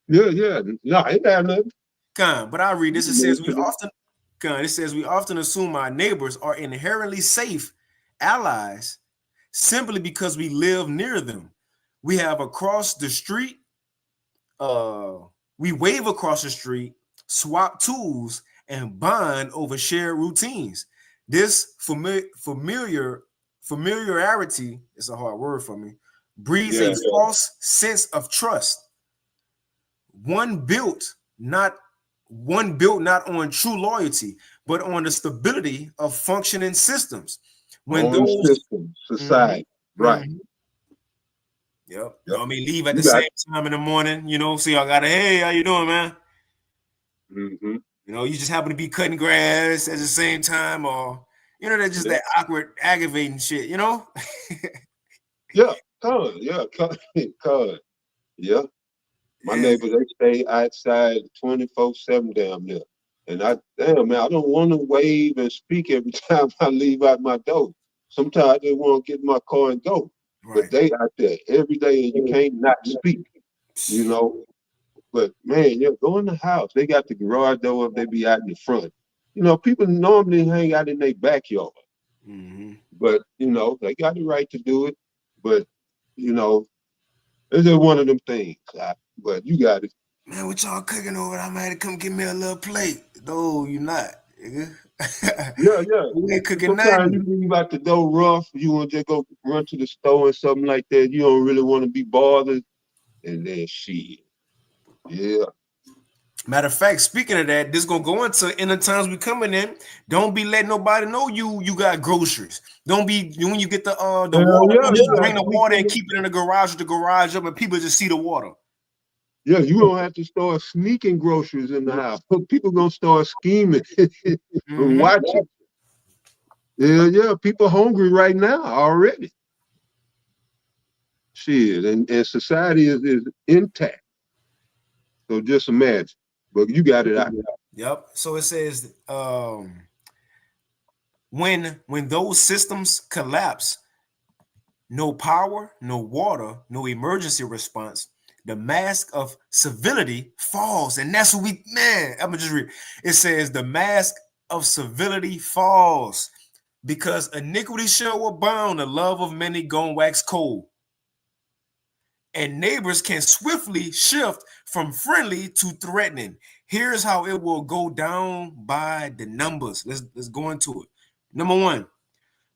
Yeah. No, it ain't nothing. But I read this. It says we often assume our neighbors are inherently safe allies simply because we live near them. We have across the street. We wave across the street, swap tools, and bond over shared routines. This familiarity, it's a hard word for me, breeds a false sense of trust. One built not on true loyalty, but on the stability of functioning systems. When those systems, society, right? Yep. Leave at the same time in the morning. So y'all gotta, hey, how you doing, man? You just happen to be cutting grass at the same time, or that's just that awkward, aggravating shit. Yeah, yeah. My neighbors, they stay outside 24/7 down there. And I don't want to wave and speak every time I leave out my door. Sometimes I just want to get in my car and go. Right. But they out there every day and you can't not speak, But man, go in the house. They got the garage door up, they be out in the front. People normally hang out in their backyard. But they got the right to do it. But it's just one of them things. But you got it. Man, what y'all cooking over? I might have to come get me a little plate. No, you're not, nigga. Yeah. We ain't cooking Sometimes nothing. you leave out the door rough. You want to just go run to the store or something like that. You don't really want to be bothered. And then shit. Yeah. Matter of fact, speaking of that, this gonna go into in the times we coming in. Don't be letting nobody know you got groceries. Don't be when you get the water. Just bring the water and keep it in the garage with the garage up, and people just see the water. Yeah, you don't have to start sneaking groceries in the house. People gonna start scheming and watching. Yeah, people hungry right now already. Shit, and society is intact. So just imagine. But you got it out. Yep. So it says when those systems collapse, no power, no water, no emergency response, the mask of civility falls. And that's what I'm gonna just read. It says the mask of civility falls because iniquity shall abound, the love of many gone wax cold. And neighbors can swiftly shift from friendly to threatening. Here's how it will go down by the numbers. Let's go into it. Number one,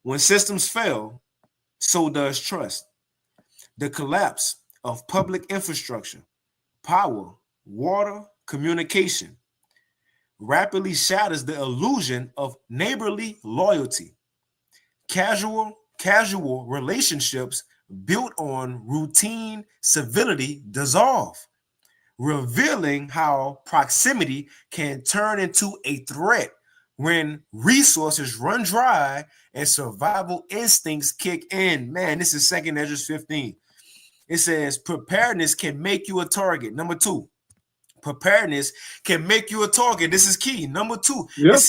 when systems fail, so does trust. The collapse of public infrastructure, power, water, communication, rapidly shatters the illusion of neighborly loyalty. Casual relationships built on routine civility dissolve, revealing how proximity can turn into a threat when resources run dry and survival instincts kick in. Man, this is 2 Ezra 15. It says preparedness can make you a target. Number 2, preparedness can make you a target. This is key. Number 2, Yep.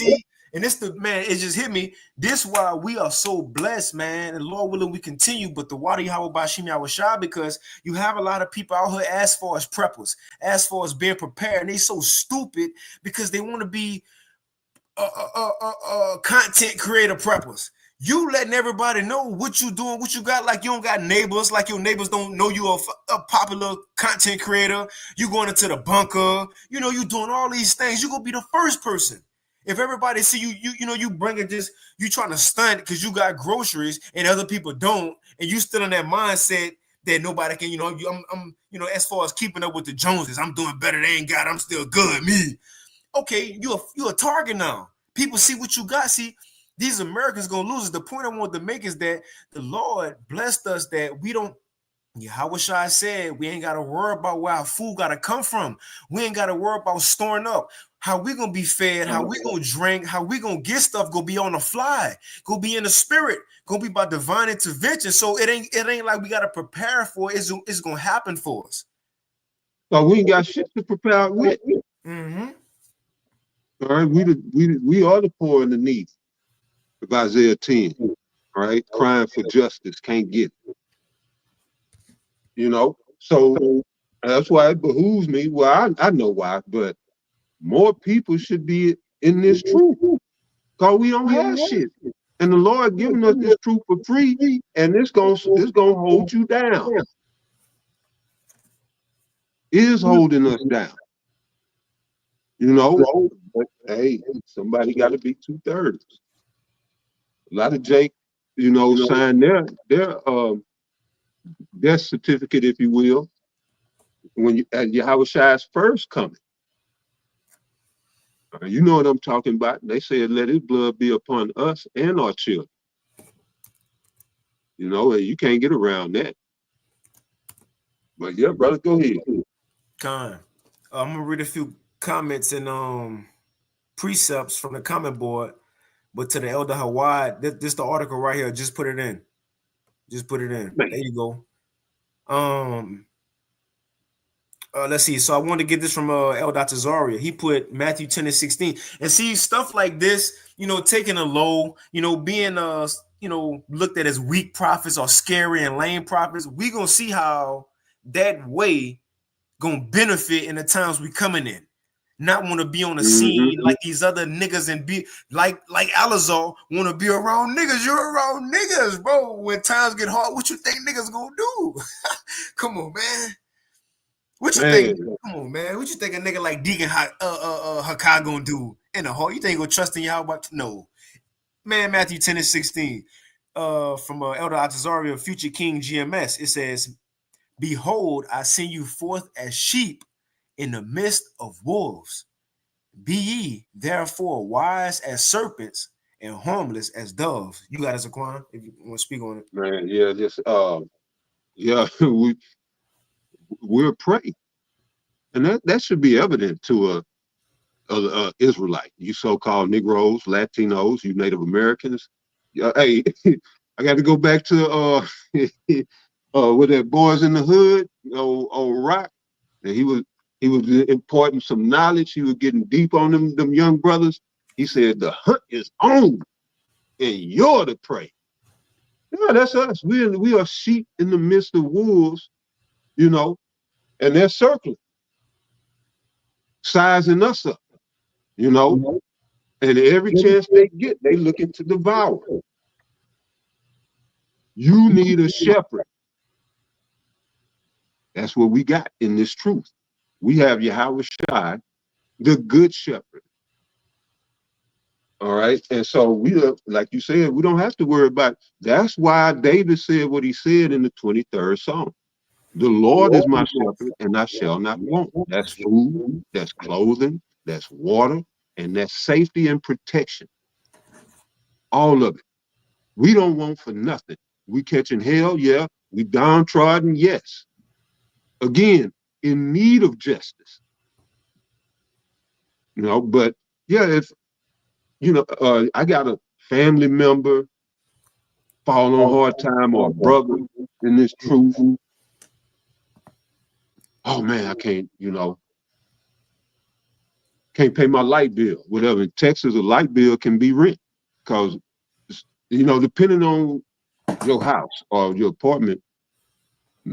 And this it just hit me. This why we are so blessed, man. And Lord willing, we continue. But the water Yahweh Bashim Yahweh Shah, because you have a lot of people out here as far as preppers, as far as being prepared, and they so stupid because they want to be content creator preppers. You letting everybody know what you doing, what you got, like you don't got neighbors, like your neighbors don't know you a popular content creator. You going into the bunker, you know, you doing all these things. You gonna be the first person. If everybody see you bringing this, you trying to stunt because you got groceries and other people don't, and you still in that mindset that nobody can, I'm as far as keeping up with the Joneses, I'm doing better. They ain't got, I'm still good. Me, okay, you're a target now. People see what you got. See, these Americans gonna lose. The point I want to make is that the Lord blessed us that we don't. Yahweh Shai said we ain't got to worry about where our food got to come from. We ain't got to worry about storing up. How we gonna be fed, how we gonna drink, how we gonna get stuff, go be on the fly, go be in the spirit, go be by divine intervention. So it ain't like we gotta prepare for it. It's gonna happen for us. So we ain't got shit to prepare with. Mm-hmm. All right, we are the poor and the needy of Isaiah 10. All right, crying for justice, can't get it. You know, so that's why it behooves me. Well, I know why, but more people should be in this truth because we don't have shit. And the Lord giving us this truth for free, and it's gonna hold you down. Is holding us down. You know, but hey, somebody got to be 2/3. A lot of Jake, sign their death certificate, if you will, when Yahweh Shai's first coming. You know what I'm talking about. They said, let his blood be upon us and our children. You know, and you can't get around that. But yeah, brother, go ahead. I'm gonna read a few comments and precepts from the comment board. But to the Elder Hawaii, this the article right here. Just put it in. Just put it in. Man. There you go. Let's see. So I wanted to get this from Elder Tazaria. He put Matthew 10 and 16. And see, stuff like this, taking a low, being looked at as weak prophets or scary and lame prophets, we gonna see how that way gonna benefit in the times we coming in. Not want to be on the scene like these other niggas and be like Alazar want to be around niggas. You're around niggas, bro. When times get hard, what you think niggas gonna do? Come on, man. What you think? Come on, man. What you think a nigga like Deacon Hakai gonna do in the hall? You think he gonna trust in Yahweh? No, man. Matthew 10 and 16 from Elder Atazaria, Future King GMS. It says, "Behold, I send you forth as sheep in the midst of wolves. Be ye therefore wise as serpents and harmless as doves." You got it, Zaquan, if you want to speak on it. Man, yeah, just we're prey, and that should be evident to a Israelite. You so-called Negroes, Latinos, you Native Americans. Hey, I got to go back to with that Boys in the Hood on Rock, and he was imparting some knowledge. He was getting deep on them young brothers. He said, the hunt is on, and you're the prey. Yeah, that's us. We are sheep in the midst of wolves, and they're circling, sizing us up, and every chance they get, they looking to devour. You need a shepherd. That's what we got in this truth. We have Yahweh Shai, the good shepherd. All right. And so like you said, we don't have to worry about it. That's why David said what he said in the 23rd Psalm. The Lord is my shepherd, and I shall not want. That's food, that's clothing, that's water, and that's safety and protection. All of it. We don't want for nothing. We catching hell, yeah. We downtrodden, yes. Again, in need of justice. But yeah, if, I got a family member fall on hard time or a brother in this truth. Oh man, I can't pay my light bill, whatever. In Texas, a light bill can be rent because, depending on your house or your apartment,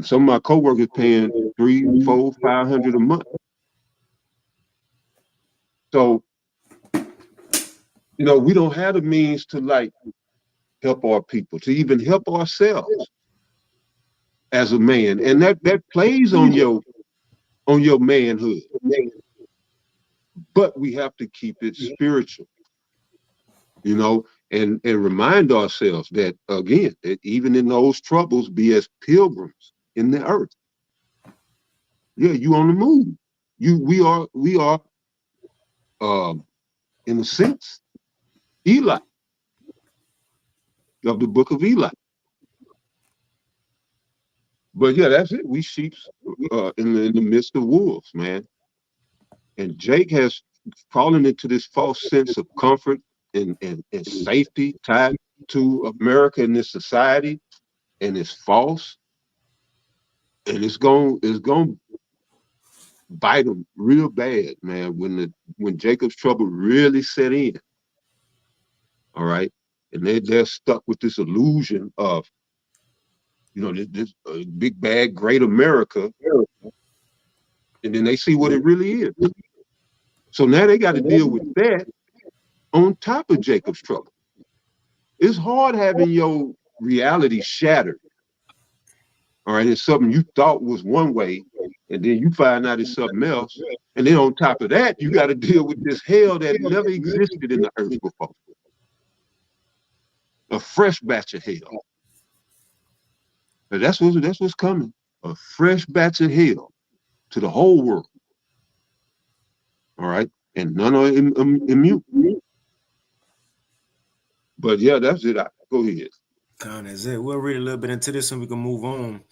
some of my coworkers paying $300, $400, $500 a month. So, we don't have the means to help our people, to even help ourselves as a man, and that plays on your manhood. But we have to keep it spiritual, and remind ourselves that, again, that even in those troubles, be as pilgrims in the earth. Yeah, you on the move. We are in a sense, Eli of the book of Eli. But yeah, that's it. We sheep in the midst of wolves, man. And Jake has fallen into this false sense of comfort and safety tied to America and this society, and it's false. And it's going to bite them real bad, man, when Jacob's trouble really set in. All right. And they're stuck with this illusion of, this big bad great America. And then they see what it really is. So now they got to deal with that on top of Jacob's trouble. It's hard having your reality shattered. All right, it's something you thought was one way, and then you find out it's something else. And then on top of that, you got to deal with this hell that never existed in the earth before. A fresh batch of hell. But that's what's coming. A fresh batch of hell to the whole world. All right, and none are immune. But yeah, that's it. Go ahead. That's it. We'll read a little bit into this and we can move on.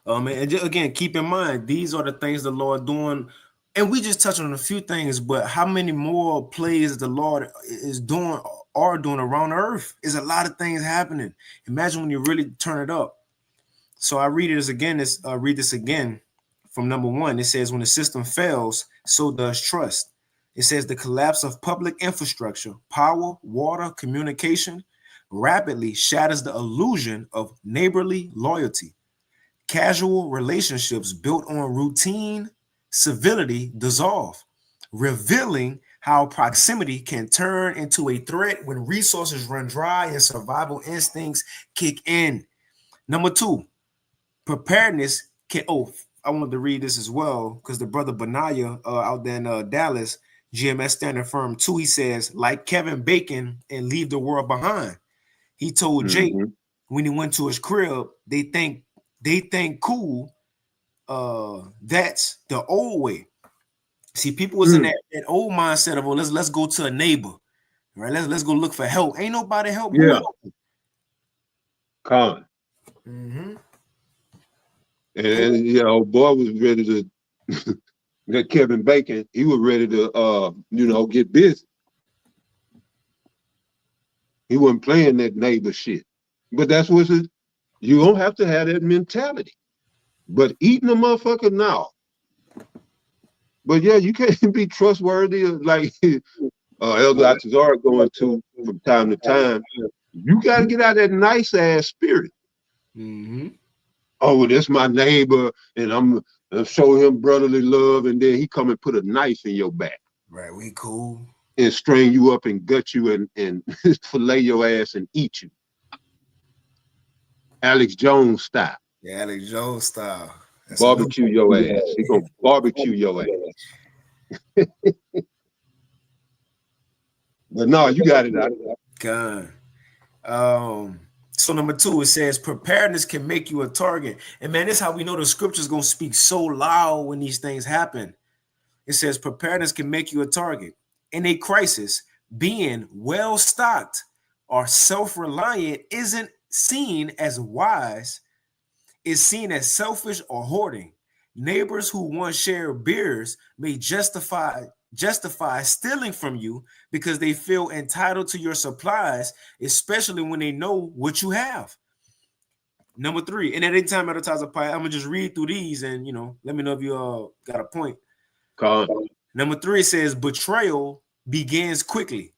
And just, again, keep in mind, these are the things the Lord doing. And we just touched on a few things, but how many more plays the Lord is doing around the earth? Is a lot of things happening. Imagine when you really turn it up. So I read this again from number 1. It says, when the system fails, so does trust. It says the collapse of public infrastructure, power, water, communication rapidly shatters the illusion of neighborly loyalty. Casual relationships built on routine civility dissolve, revealing how proximity can turn into a threat when resources run dry and survival instincts kick in. Number 2, preparedness can. I wanted to read this as well because the brother Benaiah out there in Dallas, GMS Standard Firm 2, he says, like Kevin Bacon and Leave the World Behind. He told Jake when he went to his crib, they think cool. That's the old way. See, people was in that old mindset of, let's go to a neighbor, right? Let's go look for help. Ain't nobody help. Yeah. Con. Mm-hmm. And old boy was ready to that Kevin Bacon, he was ready to get busy. He wasn't playing that neighbor shit. But that's what it. You don't have to have that mentality. But eating a motherfucker, no. But yeah, you can't be trustworthy like Elder Atazar going to from time to time. You got to get out of that nice ass spirit. Mm-hmm. Oh, well, that's my neighbor, and I'm show him brotherly love, and then he come and put a knife in your back. Right, we cool. And string you up and gut you and fillet your ass and eat you. Alex Jones style. Yeah, Alex Jones style. That's barbecue your ass. He gonna barbecue your ass. But no, you got it out. God. So number 2, it says preparedness can make you a target. And man, this is how we know the scripture's gonna speak so loud when these things happen. It says preparedness can make you a target. In a crisis, being well stocked or self-reliant isn't seen as wise, it's seen as selfish or hoarding. Neighbors who once shared beers may justify stealing from you because they feel entitled to your supplies, especially when they know what you have. Number 3, and at any time advertiser pie, I'm gonna just read through these and let me know if you got a point. Number 3 says betrayal begins quickly.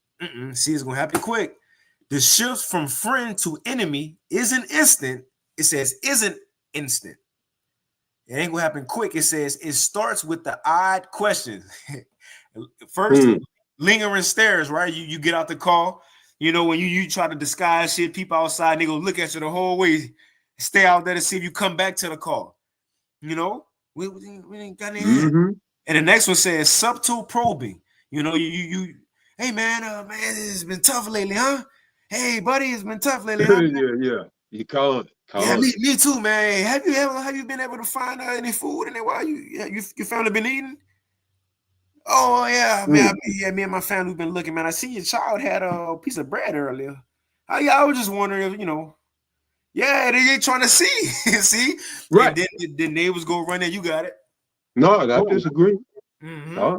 See, it's gonna happen quick. The shift from friend to enemy isn't instant. It says isn't instant. It ain't gonna happen quick. It says it starts with the odd questions. First, lingering stares, right? You get out the car, when you try to disguise shit, people outside, they gonna look at you the whole way, stay out there to see if you come back to the car. We ain't got any. And the next one says subtle probing. Hey man, it's been tough lately, huh? Hey buddy, it's been tough lately, huh? Yeah. You call it. Me too, man. Have you been able to find any food in there while your family been eating? Oh yeah, man. Me and my family been looking, man. I see your child had a piece of bread earlier. I was just wondering if they ain't trying to see. See, right? And then the neighbors go run in. You got it. No, I disagree. I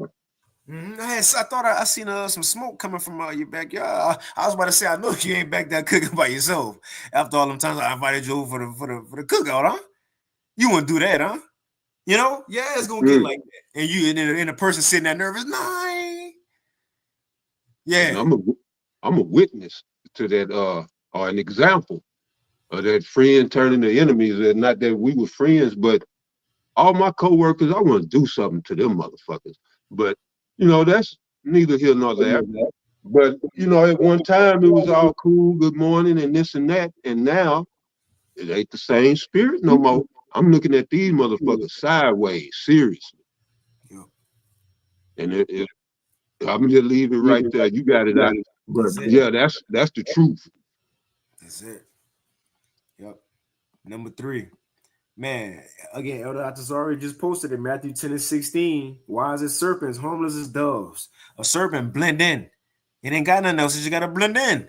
thought I seen some smoke coming from your backyard. I was about to say, I know you ain't back there cooking by yourself. After all them times I invited you over for the cookout, huh? You wouldn't do that, huh? Yeah, it's gonna get like that. And the person sitting there nervous, nah. Yeah. And I'm a witness to that, or an example of that friend turning to enemies. And not that we were friends, but all my coworkers, I want to do something to them motherfuckers. But that's neither here nor there. But at one time it was all cool, good morning, and this and that. And now it ain't the same spirit no more. I'm looking at these motherfuckers sideways, seriously. Yeah. And I'm just leave it right there. You got it out. But yeah, that's the truth. That's it. Yep. Number 3. Man, again, Elder Atazari just posted it. Matthew 10:16. Wise as serpents, harmless as doves. A serpent blend in. It ain't got nothing else. You just gotta blend in.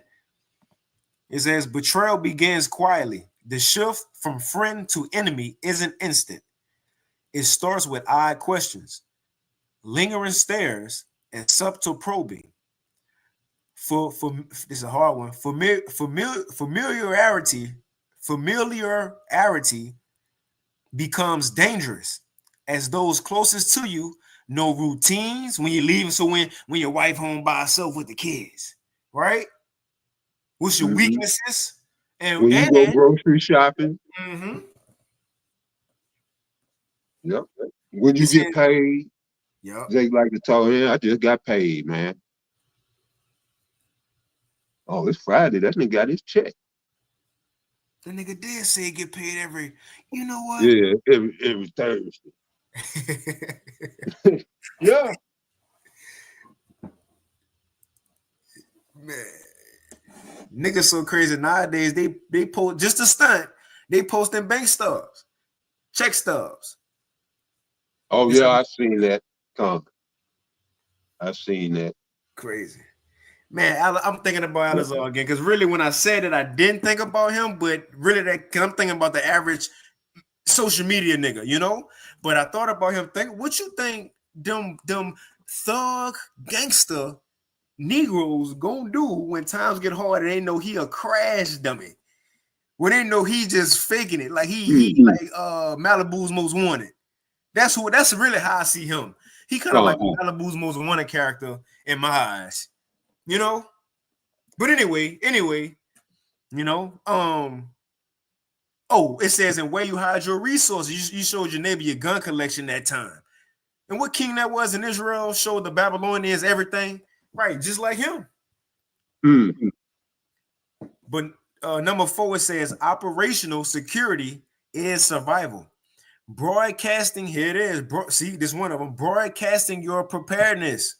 It says betrayal begins quietly. The shift from friend to enemy isn't instant. It starts with odd questions, lingering stares, and subtle probing. For this is a hard one. Familiarity becomes dangerous as those closest to you know routines when you're leaving. So when your wife home by herself with the kids, right? What's your weaknesses? And when you go grocery shopping. Yep. When you get paid. Yep. They like to tell you, I just got paid, man. Oh, it's Friday. That nigga got his check. The nigga did say he get paid every, you know what? Yeah, every Thursday. Yeah. Man. Niggas so crazy nowadays. They post just a stunt. They posting bank stubs, check stubs. Oh yeah, I seen that. I seen that. Crazy, man. I'm thinking about Alizar again because really, when I said it, I didn't think about him, but really, I'm thinking about the average social media nigga, But I thought about him. What you think them thug gangster Negroes gonna do when times get hard and they know he a crash dummy, when they know he just faking it, like he like Malibu's Most Wanted. That's really how I see him. He kind of like Malibu's Most Wanted character in my eyes, But anyway, it says, and where you hide your resources, you showed your neighbor your gun collection that time, and what king that was in Israel showed the Babylonians everything. Right, just like him. But number 4, it says operational security is survival. Broadcasting, here it is. See, this one of them. Broadcasting your preparedness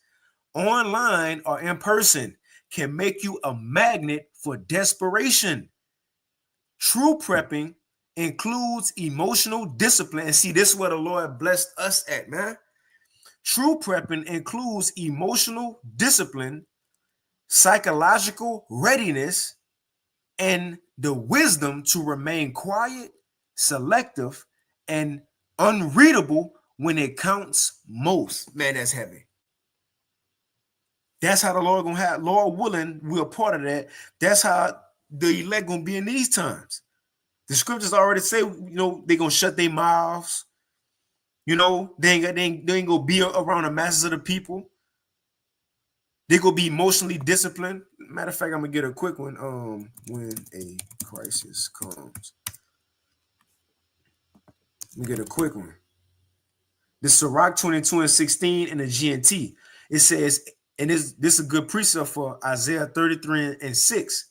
online or in person can make you a magnet for desperation. True prepping includes emotional discipline. And see, this is where the Lord blessed us at, man. True prepping includes emotional discipline, psychological readiness, and the wisdom to remain quiet, selective, and unreadable when it counts most. Man, that's heavy. That's how the Lord gonna have, Lord willing, we're part of that. That's how the elect gonna be in these times. The scriptures already say, they're gonna shut their mouths. They ain't gonna be around the masses of the people. They gonna be emotionally disciplined. Matter of fact, I'm gonna get a quick one. When a crisis comes, let me get a quick one. The Sirach 22:16 in the GNT. It says, and this is a good precept for Isaiah 33:6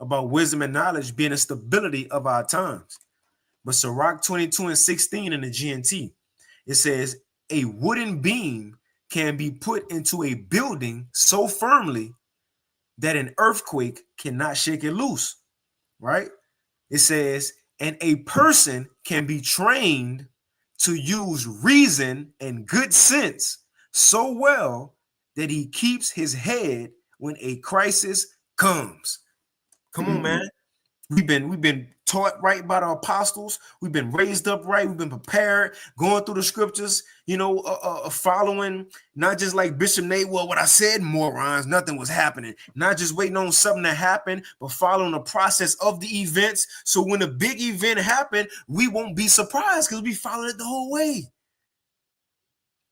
about wisdom and knowledge being a stability of our times. But Sirach 22:16 in the GNT, it says, a wooden beam can be put into a building so firmly that an earthquake cannot shake it loose, right? It says, and a person can be trained to use reason and good sense so well that he keeps his head when a crisis comes. Come on, man. We've been taught right by the apostles. We've been raised up right. We've been prepared, going through the scriptures, following, not just like Bishop Nate, well, what I said, morons, nothing was happening. Not just waiting on something to happen, but following the process of the events. So when a big event happened, we won't be surprised because we followed it the whole way.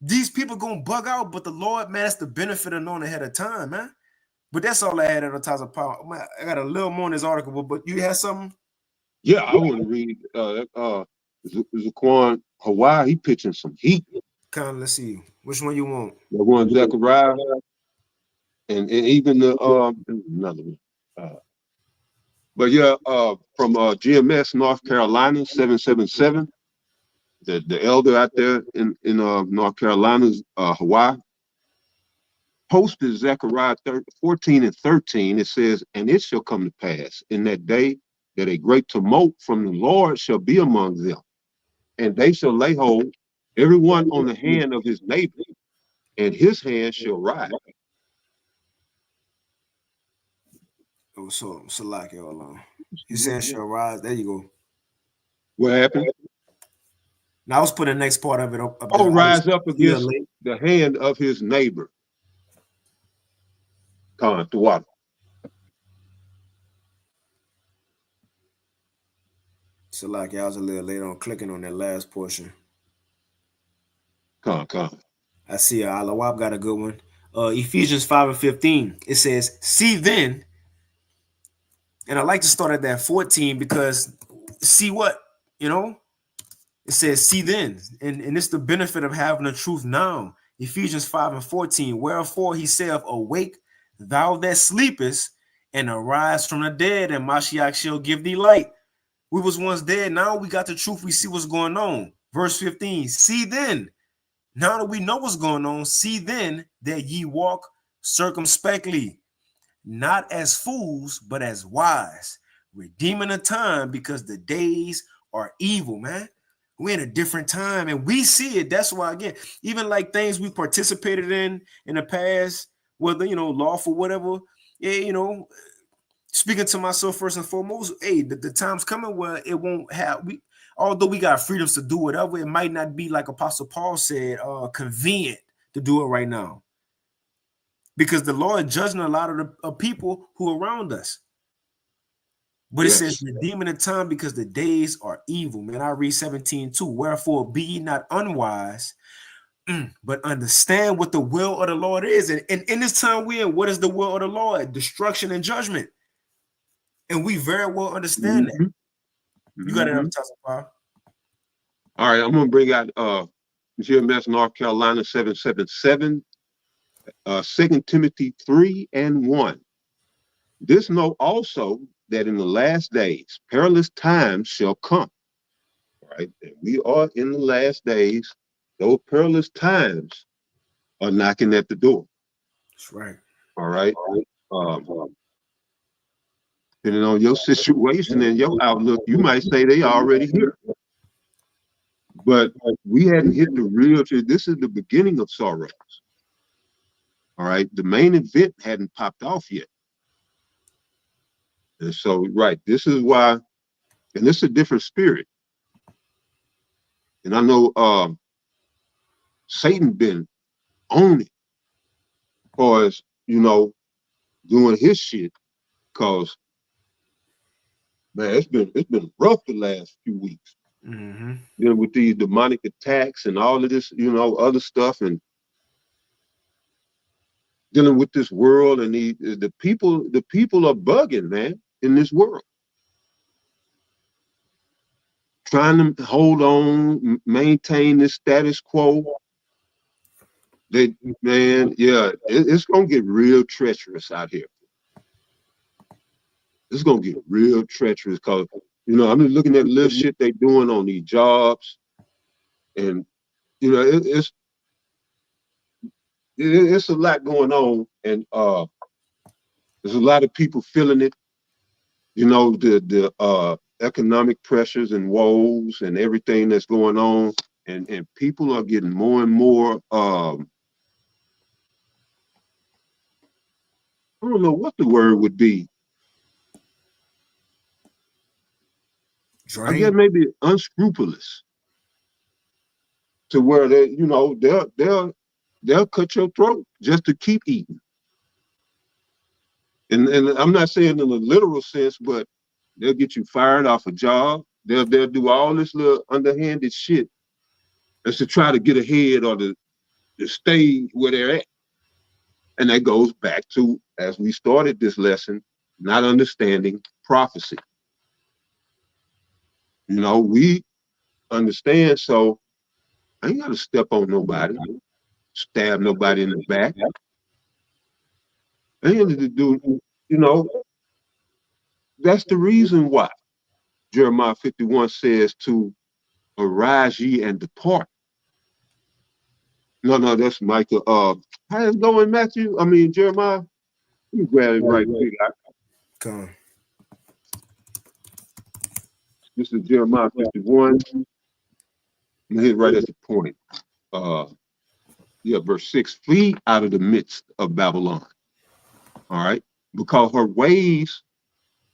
These people going to bug out, but the Lord, man, that's the benefit of knowing ahead of time, man. But that's all I had at the Toss of Power. I got a little more in this article, but you had something? Yeah, I want to read Zaquan Hawaii. He pitching some heat. Let's see. Which one you want? The one Zechariah, and even the another one. But yeah, from GMS North Carolina 777. The elder out there in North Carolina, Hawaii, posted Zechariah 14:13. It says, and it shall come to pass in that day that a great tumult from the Lord shall be among them, and they shall lay hold everyone on the hand of his neighbor, and his hand shall rise. Oh, so like it alone. His hand shall rise. There you go. What happened? Now let's put the next part of it up. Rise up against the hand of his neighbor. To what? So like I was a little late on clicking on that last portion. Come. I see Alawab got a good one. Ephesians 5:15. It says, see then, and I like to start at that 14 because see what, it says, see then, and it's the benefit of having the truth now. Ephesians 5:14. Wherefore he saith, awake, thou that sleepest, and arise from the dead, and Mashiach shall give thee light. We was once dead. Now we got the truth. We see what's going on. Verse 15. See then, now that we know what's going on, see then that ye walk circumspectly, not as fools, but as wise, redeeming the time because the days are evil, man. We're in a different time and we see it. That's why, again, even like things we participated in the past, whether, lawful, whatever, speaking to myself first and foremost, the time's coming where it won't have, although we got freedoms to do whatever, it might not be like Apostle Paul said, convenient to do it right now. Because the Lord judging a lot of the people who are around us. But yes. It says, redeeming the time because the days are evil. Man, I read 17:2. Wherefore be ye not unwise, but understand what the will of the Lord is. And in this time we're in, what is the will of the Lord? Destruction and judgment. And we very well understand that. You got it up, All right, I'm going to bring out GMS North Carolina 777, 2 Timothy 3:1. This know also that in the last days, perilous times shall come. Right? And we are in the last days. Those perilous times are knocking at the door. That's right. All right. Depending on your situation and your outlook, you might say they already here. But we hadn't hit the real, this is the beginning of sorrows. All right, the main event hadn't popped off yet. And so, right, this is why, and this is a different spirit. And I know Satan been on it as far as, you know, doing his shit, because man, it's been rough the last few weeks. Mm-hmm. Then with these demonic attacks and all of this, you know, other stuff, and dealing with this world, and the people are bugging, man, in this world. Trying to hold on, maintain this status quo. Man, yeah, it's gonna get real treacherous out here. It's gonna get real treacherous, because, you know, I'm just looking at the little shit they doing on these jobs, and, you know, it's a lot going on, and there's a lot of people feeling it. You know, the economic pressures and woes and everything that's going on, and people are getting more and more I don't know what the word would be. Drain. I guess maybe unscrupulous, to where they, you know, they'll cut your throat just to keep eating. And I'm not saying in a literal sense, but they'll get you fired off a job. They'll do all this little underhanded shit just to try to get ahead, or to stay where they're at. And that goes back to, as we started this lesson, not understanding prophecy. You know, we understand, so I ain't got to step on nobody, stab nobody in the back. I ain't got to do, you know, that's the reason why Jeremiah 51 says to arise ye and depart. No, that's Micah. How's it going, Matthew? I mean, Jeremiah. Let me grab it right quick. Come on. This is Jeremiah 51. I'm gonna hit right at the point. Verse 6. Flee out of the midst of Babylon. All right, because her ways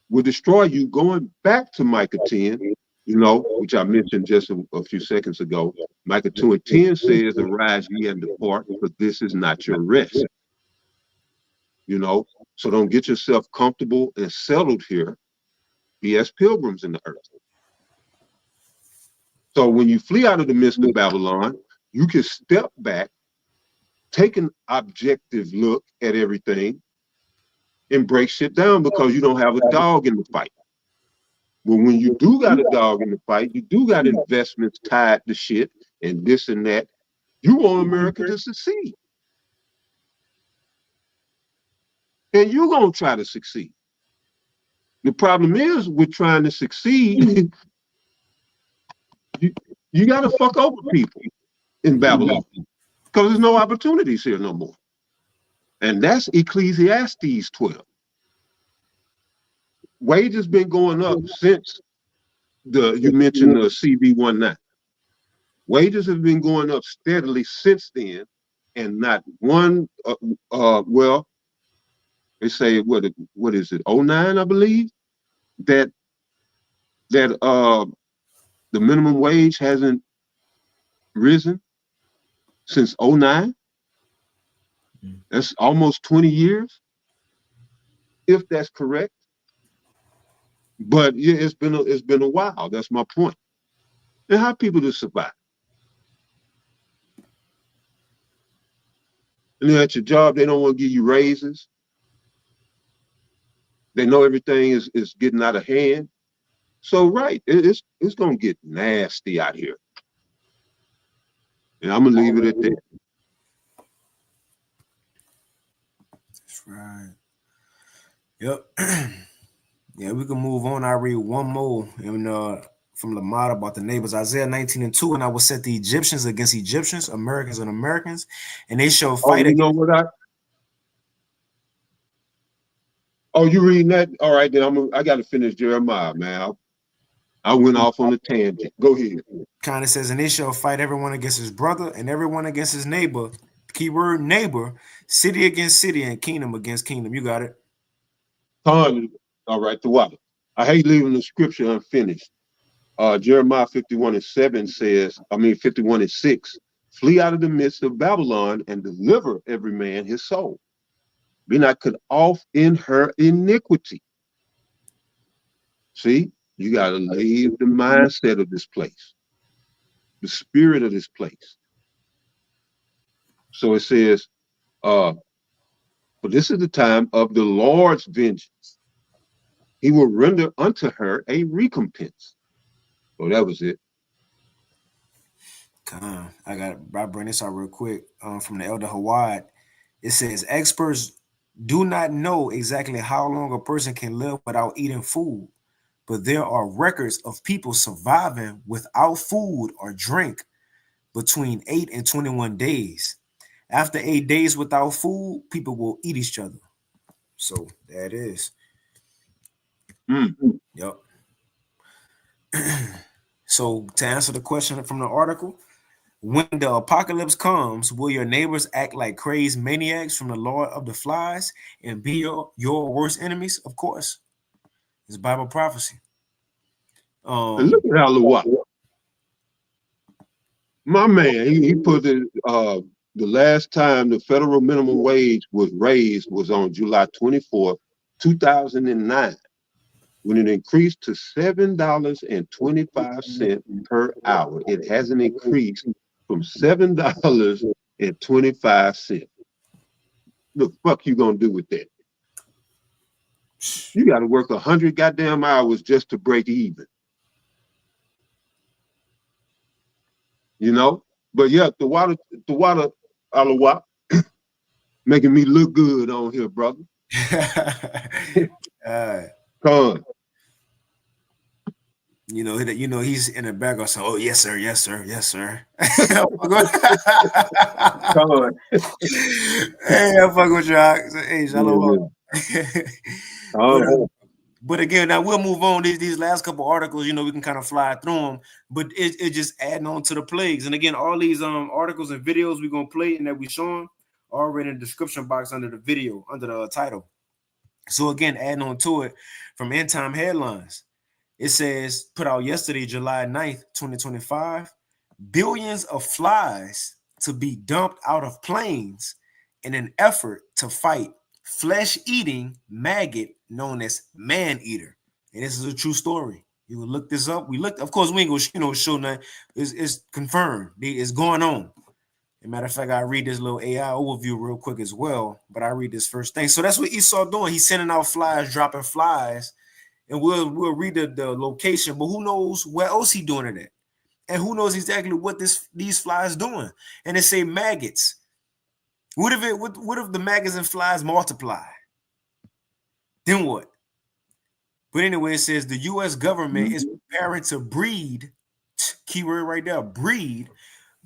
will destroy you. Going back to Micah 10, you know, which I mentioned just a few seconds ago. Micah 2:10 says, arise ye and depart, for this is not your rest. You know, so don't get yourself comfortable and settled here. Be as pilgrims in the earth. So when you flee out of the midst of Babylon, you can step back, take an objective look at everything, and break shit down, because you don't have a dog in the fight. But when you do got a dog in the fight, you do got investments tied to shit and this and that, you want America to succeed. And you're going to try to succeed. The problem is, with trying to succeed, you got to fuck over people in Babylon, because there's no opportunities here no more. And that's Ecclesiastes 12. Wages been going up since you mentioned the CV19. Wages have been going up steadily since then, and not one, well, they say, what is it, 09, I believe, that the minimum wage hasn't risen since 09. That's almost 20 years, if that's correct. But yeah, it's been a while. That's my point. And how people to survive. And then at your job, they don't want to give you raises. They know everything is getting out of hand. So right, it's gonna get nasty out here. And I'm gonna leave it at that. That's right. Yep. Yeah, we can move on. I read one more from Lamar about the neighbors. Isaiah 19:2, and I will set the Egyptians against Egyptians, Americans and Americans, and they shall fight. You know what Oh, you reading that? All right, then I got to finish Jeremiah, man. I went off on a tangent. Go ahead. Kind of says, and they shall fight everyone against his brother and everyone against his neighbor. Keyword neighbor, city against city and kingdom against kingdom. You got it. All right, the water. I hate leaving the scripture unfinished. Jeremiah 51:7 says, 51:6, flee out of the midst of Babylon and deliver every man his soul. Be not cut off in her iniquity. See, you got to leave the mindset of this place, the spirit of this place. So it says, but this is the time of the Lord's vengeance. He will render unto her a recompense. So that was it. I bring this out real quick from the Elder Hawad. It says, experts do not know exactly how long a person can live without eating food, but there are records of people surviving without food or drink between 8 and 21 days. After 8 days without food, people will eat each other. So that is. Yep. So to answer the question from the article, when the apocalypse comes, will your neighbors act like crazed maniacs from the Lord of the Flies and be your worst enemies? Of course. It's Bible prophecy. Look at Aloha. My man, he put it, the last time the federal minimum wage was raised was on July 24, 2009, when it increased to $7.25 per hour. It hasn't increased from $7.25. The fuck you gonna do with that? You got to work 100 goddamn hours just to break even. You know? But yeah, the water, Aloha, making me look good on here, brother. Come on. You know, he's in the back of so, oh yes, sir, yes, sir, yes, sir. Come on. Hey, I fuck with you. Hey, shalom. But again, now we'll move on. These last couple articles, you know, we can kind of fly through them, but it just adding on to the plagues. And again, all these articles and videos we're gonna play and that we showing are already in the description box under the video, under the title. So again, adding on to it from End Time Headlines, it says, put out yesterday, July 9th, 2025, billions of flies to be dumped out of planes in an effort to fight flesh-eating maggot known as man-eater. And this is a true story. You will look this up. Of course, we ain't gonna show nothing. It's confirmed. It's going on. As a matter of fact, I read this little AI overview real quick as well, but I read this first thing. So that's what Esau doing. He's sending out flies, dropping flies, and we'll read the location, but who knows where else he doing it at? And who knows exactly what these flies doing? And they say maggots. What if the maggots and flies multiply? Then what? But anyway, it says the U.S. government is preparing to breed, keyword right there, breed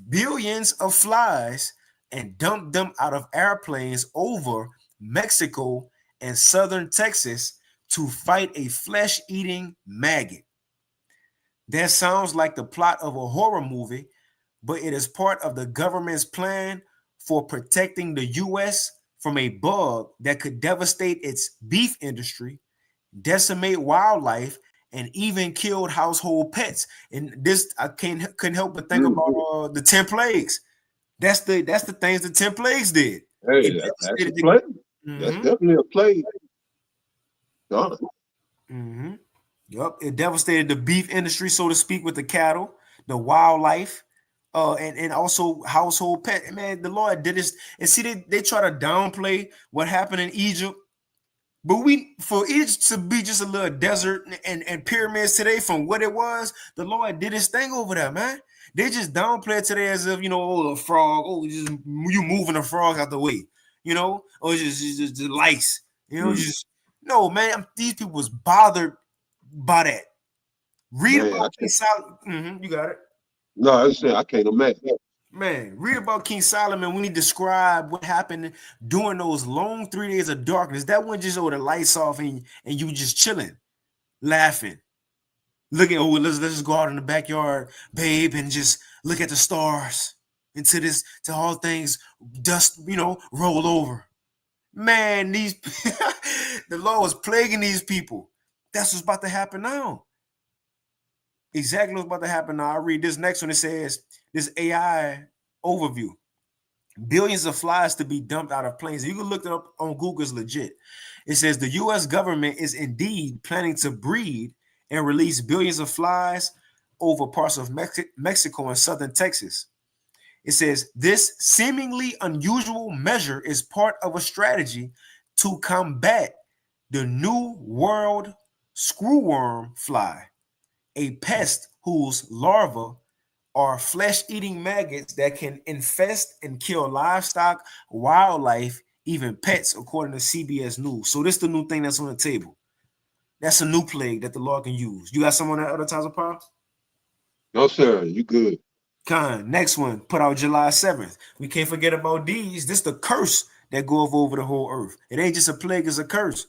billions of flies and dump them out of airplanes over Mexico and southern Texas to fight a flesh-eating maggot. That sounds like the plot of a horror movie, but it is part of the government's plan for protecting the U.S. from a bug that could devastate its beef industry, decimate wildlife, and even killed household pets. And this, I couldn't help but think about the 10 plagues. That's the things the 10 plagues did. Hey, that's a plague. That's definitely a plague. Yep, it devastated the beef industry, so to speak, with the cattle, the wildlife, and also household pet. Man, the Lord did this. And see, they try to downplay what happened in Egypt. But for Egypt to be just a little desert and pyramids today from what it was, the Lord did his thing over there, man. They just downplay it today as if, you know, oh, a frog, oh, just you moving a frog out the way, you know, or just lice, you know, no, man, these people was bothered by that. Read about this. You got it. No, I can't imagine. Man, read about King Solomon when he described what happened during those long 3 days of darkness. That one just the lights off and you just chilling, laughing, looking. Oh, let's just go out in the backyard, babe, and just look at the stars to all things dust, roll over. Man, the Lord was plaguing these people. That's what's about to happen now. Exactly what's about to happen now. I read this next one. It says, this AI overview. Billions of flies to be dumped out of planes. You can look it up on Google. It's legit. It says the U.S. government is indeed planning to breed and release billions of flies over parts of Mexico and southern Texas. It says this seemingly unusual measure is part of a strategy to combat the New World screwworm fly, a pest whose larvae are flesh-eating maggots that can infest and kill livestock, wildlife, even pets, according to CBS News. So this is the new thing that's on the table. That's a new plague that the Lord can use. You got someone at other times of power? No, sir. You good. Next one, put out July 7th. We can't forget about these. This is the curse that goes over the whole earth. It ain't just a plague, it's a curse.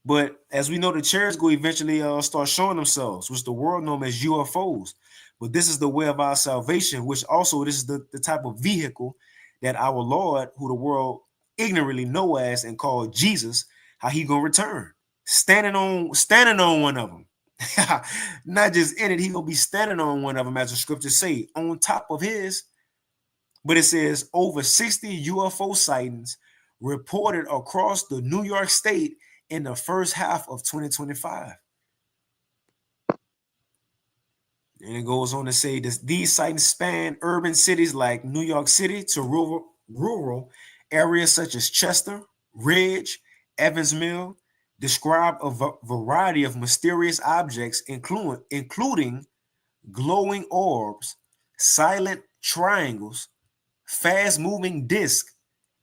But as we know, the chariots go eventually start showing themselves, which the world knows as UFOs. But this is the way of our salvation, which also this is the type of vehicle that our Lord, who the world ignorantly know as and call Jesus, how he gonna return. Standing on one of them. Not just in it, he gonna be standing on one of them, as the scriptures say, on top of his. But it says over 60 UFO sightings reported across the New York State in the first half of 2025. And it goes on to say this: these sightings span urban cities like New York City to rural areas such as Chester, Ridge, Evans Mill. Describe a variety of mysterious objects, including glowing orbs, silent triangles, fast-moving discs,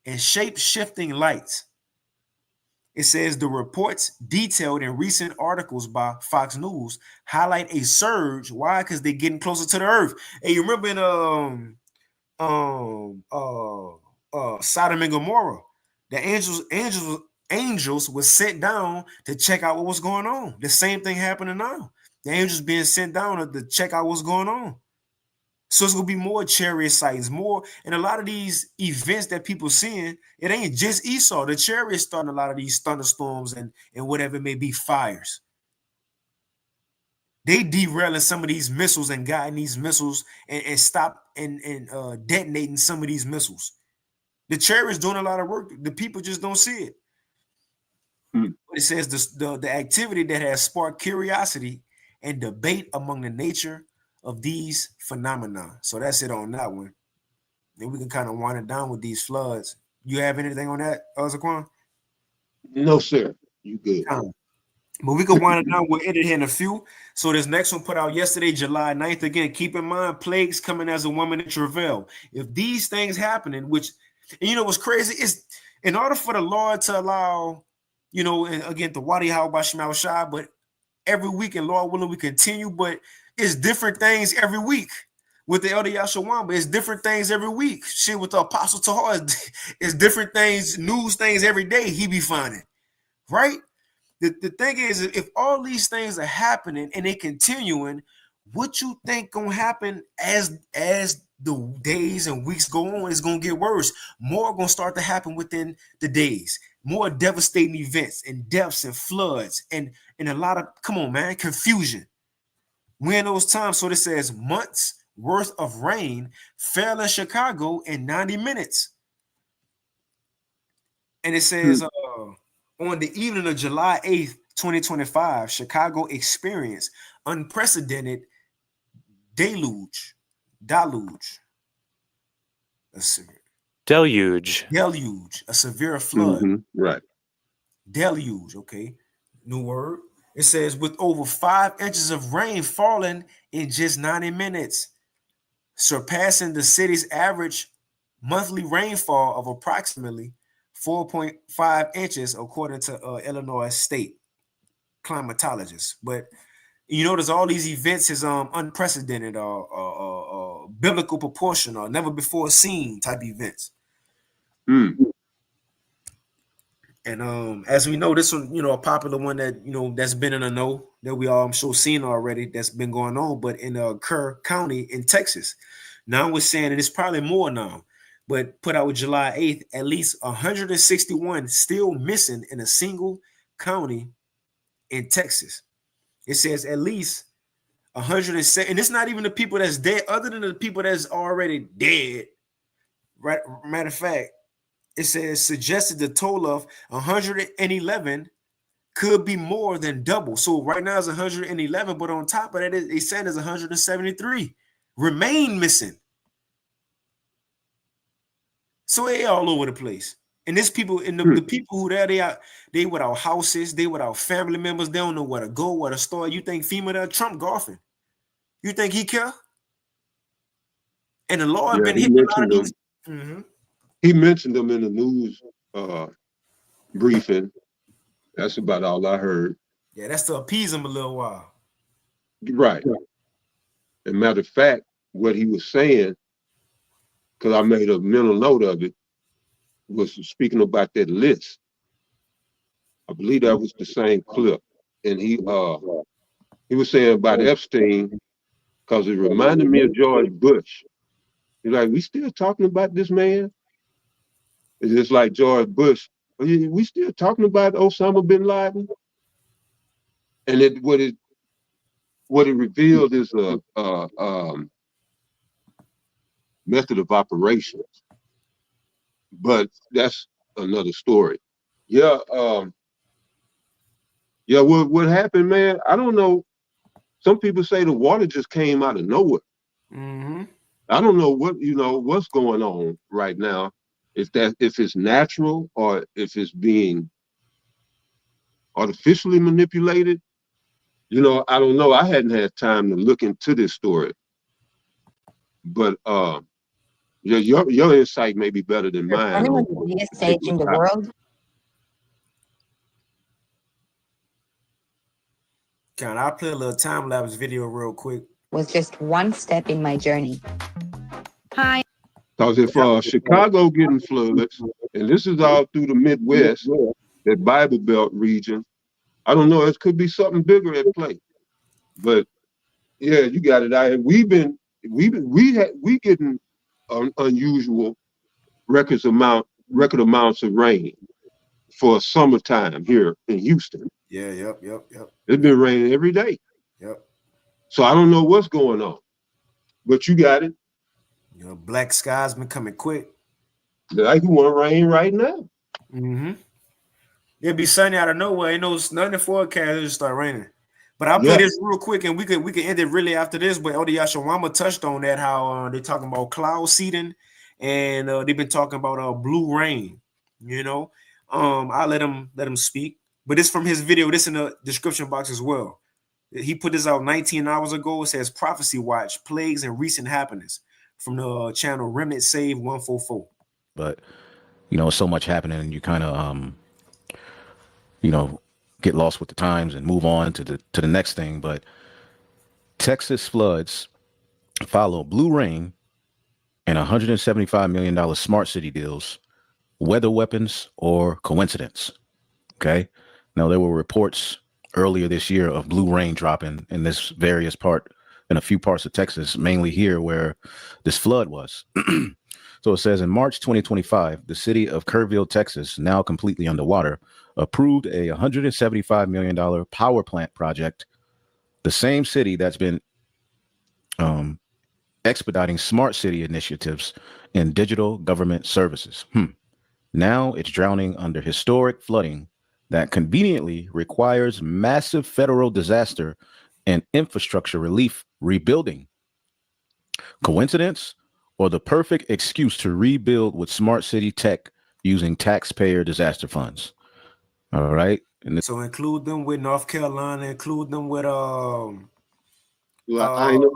and shape-shifting lights. It says the reports detailed in recent articles by Fox News highlight a surge. Why? Because they're getting closer to the earth. Hey, you remember in Sodom and Gomorrah, the angels was sent down to check out what was going on. The same thing happening now. The angels being sent down to check out what's going on. So it's gonna be more chariot sightings, more, and a lot of these events that people seeing, it ain't just Esau. The chariots starting a lot of these thunderstorms and whatever it may be, fires. They derailing some of these missiles and guiding these missiles and stop and detonating some of these missiles. The chariots doing a lot of work. The people just don't see it. But it says the activity that has sparked curiosity and debate among the nature of these phenomena. So that's it on that one. Then we can kind of wind it down with these floods. You have anything on that, Zaquan? No, sir. You good. But we can wind it down. We'll end it here in a few. So this next one put out yesterday, July 9th. Again, keep in mind, plagues coming as a woman in travail. If these things happening, which, and you know what's crazy, is in order for the Lord to allow, and again, the Wadi Hawba Shemal Shah, but every week, and Lord willing, we continue, but it's different things every week. With the Elder Yashawamba, it's different things every week. Shit, with the Apostle Tahar, it's different things, news things every day he be finding, right? The thing is, if all these things are happening and they continuing, what you think gonna happen as the days and weeks go on is gonna get worse. More gonna start to happen within the days. More devastating events and deaths and floods and a lot of, come on, man, confusion. We're in those times. So this says months worth of rain fell in Chicago in 90 minutes. And it says on the evening of July 8th, 2025, Chicago experienced unprecedented deluge. A severe flood. Right. Deluge, okay. New word. It says with over 5 inches of rain falling in just 90 minutes, surpassing the city's average monthly rainfall of approximately 4.5 inches, according to Illinois State climatologists. But you notice all these events is unprecedented biblical proportion or never before seen type events. And as we know, this one, a popular one that that's been in the know that we all I'm sure seen already that's been going on, but in Kerr County in Texas. Now we're saying, and it's probably more now, but put out July 8th, at least 161 still missing in a single county in Texas. It says at least 107, and it's not even the people that's dead, other than the people that's already dead. Right? Matter of fact, it says suggested the total of 111 could be more than double. So right now it's 111, but on top of that, they said there's 173 remain missing. So they all over the place. And this people, and the people who they without houses, they without family members, they don't know where to go, where to start. You think FEMA there? Trump golfing? You think he care? And the Lord been hitting a lot of these. He mentioned them in the news briefing. That's about all I heard. Yeah, that's to appease him a little while. Right. As a matter of fact, what he was saying, because I made a mental note of it, was speaking about that list. I believe that was the same clip. And he was saying about Epstein, because it reminded me of George Bush. He's like, we still talking about this man? It's just like George Bush. We still talking about Osama bin Laden? And what it revealed is a method of operations. But that's another story. Yeah. What happened, man? I don't know. Some people say the water just came out of nowhere. I don't know what's going on right now. If it's natural or if it's being artificially manipulated. I don't know. I hadn't had time to look into this story. But your insight may be better than mine. Anyone the biggest stage in the world? Can I play a little time-lapse video real quick? Was just one step in my journey. Hi. Because if Chicago getting floods, and this is all through the Midwest, that Bible Belt region, I don't know, it could be something bigger at play. But yeah, you got it out here. We getting unusual record amounts of rain for summertime here in Houston. Yeah, yep. It's been raining every day. Yep. So I don't know what's going on, but you got it. Black skies been coming quick. Like you want rain right now. It'll be sunny out of nowhere. Ain't nothing in forecast. It'll just start raining. But I'll play this real quick, and we can end it really after this. But Odi Yashawama touched on that, how they're talking about cloud seeding, and they've been talking about blue rain. I'll let him speak. But it's from his video. This in the description box as well. He put this out 19 hours ago. It says Prophecy Watch, Plagues and Recent Happenings from the channel Remnant Save 144. But so much happening, and you kind of get lost with the times and move on to the next thing. But Texas floods follow blue rain and $175 million smart city deals, weather weapons, or coincidence. Okay. Now, there were reports earlier this year of blue rain dropping in a few parts of Texas, mainly here where this flood was. So it says in March 2025, the city of Kerrville, Texas, now completely underwater, approved a $175 million power plant project. The same city that's been expediting smart city initiatives in digital government services. Now it's drowning under historic flooding that conveniently requires massive federal disaster and infrastructure relief rebuilding. Coincidence? Or the perfect excuse to rebuild with smart city tech using taxpayer disaster funds? All right. So include them with North Carolina, include them with Lahaina.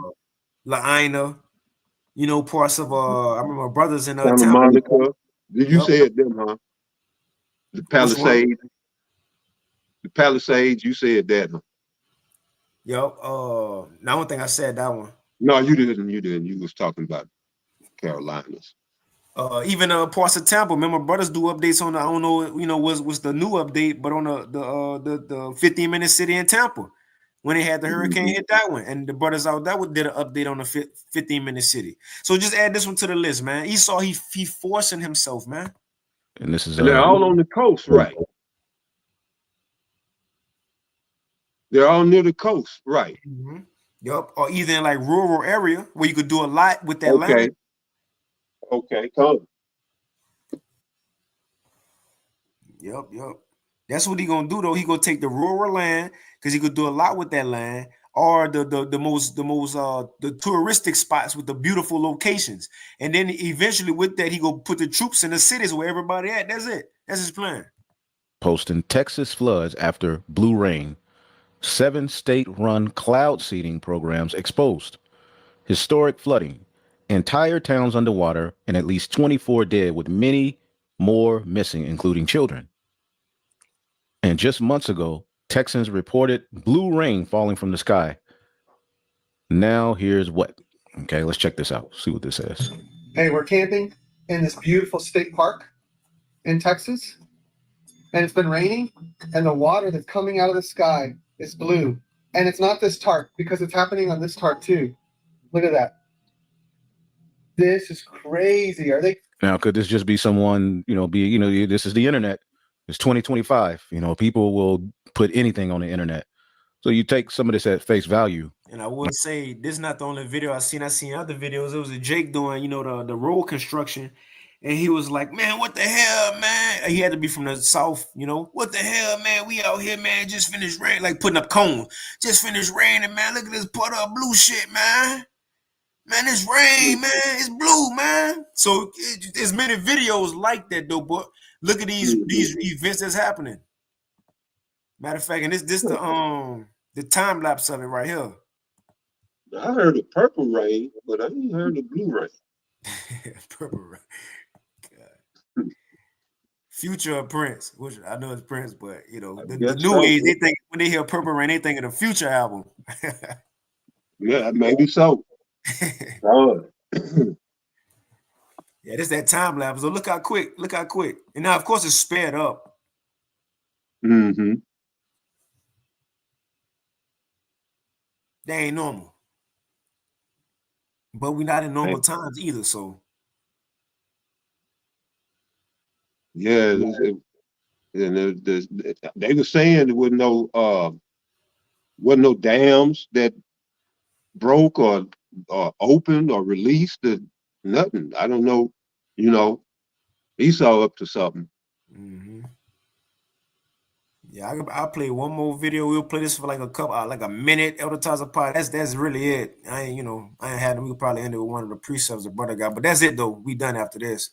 Parts of I remember my brothers in Santa Monica. Did you say it them, huh? The Palisades. The Palisades, you said that, huh? Yep. Now I don't think I said that one. No, you didn't. You didn't. You was talking about Carolinas. Even parts of Tampa. Remember, brothers do updates on the, I don't know, what's the new update, but on the 15-minute city in Tampa when they had the hurricane hit that one, and the brothers out that did an update on the 15-minute city. So just add this one to the list, man. Esau, he forcing himself, man. And this is they're all on the coast, right? They're all near the coast, right? Mm-hmm. Yep, or either in like rural area where you could do a lot with that land. Okay, come. Yep. That's what he gonna do though. He gonna take the rural land because he could do a lot with that land, or the touristic spots with the beautiful locations, and then eventually with that he gonna put the troops in the cities where everybody at. That's it. That's his plan. Posting Texas floods after blue rain. 7 state-run cloud seeding programs exposed. Historic flooding. Entire towns underwater and at least 24 dead, with many more missing, including children. And just months ago, Texans reported blue rain falling from the sky. Now here's what. Okay, let's check this out. See what this says. Hey, we're camping in this beautiful state park in Texas, and it's been raining, and the water that's coming out of the sky is blue. And it's not this tarp, because it's happening on this tarp too. Look at that. This is crazy. Are they? Now, could this just be someone, this is the internet. It's 2025. People will put anything on the internet. So you take some of this at face value. And I would say this is not the only video I've seen. Other videos. It was a Jake doing, the road construction. And he was like, man, what the hell, man? He had to be from the South, What the hell, man? We out here, man. Just finished rain, like putting up cones. Just finished raining, man. Look at this puddle of blue shit, man. Man, it's rain, man. It's blue, man. So there's many videos like that, though. But look at these events that's happening. Matter of fact, and this the time lapse of it right here. I heard of purple rain, but I didn't heard of blue rain. Purple rain. God. Future of Prince, which I know it's Prince, but the new age, they think when they hear Purple Rain, they think of the Future album. Yeah, maybe so. Yeah, this that time lapse. So look how quick. And now, of course, it's sped up. Mm-hmm. They ain't normal. But we're not in normal times either, so. Yeah, and they were saying there wasn't no dams that broke or opened or released or nothing. I don't know. Esau up to something. Mm-hmm. Yeah, I'll play one more video. We'll play this for like a minute. Elder Taza Pod. That's really it. I ain't had them. We'll probably end it with one of the precepts the brother got, but that's it though. We done after this.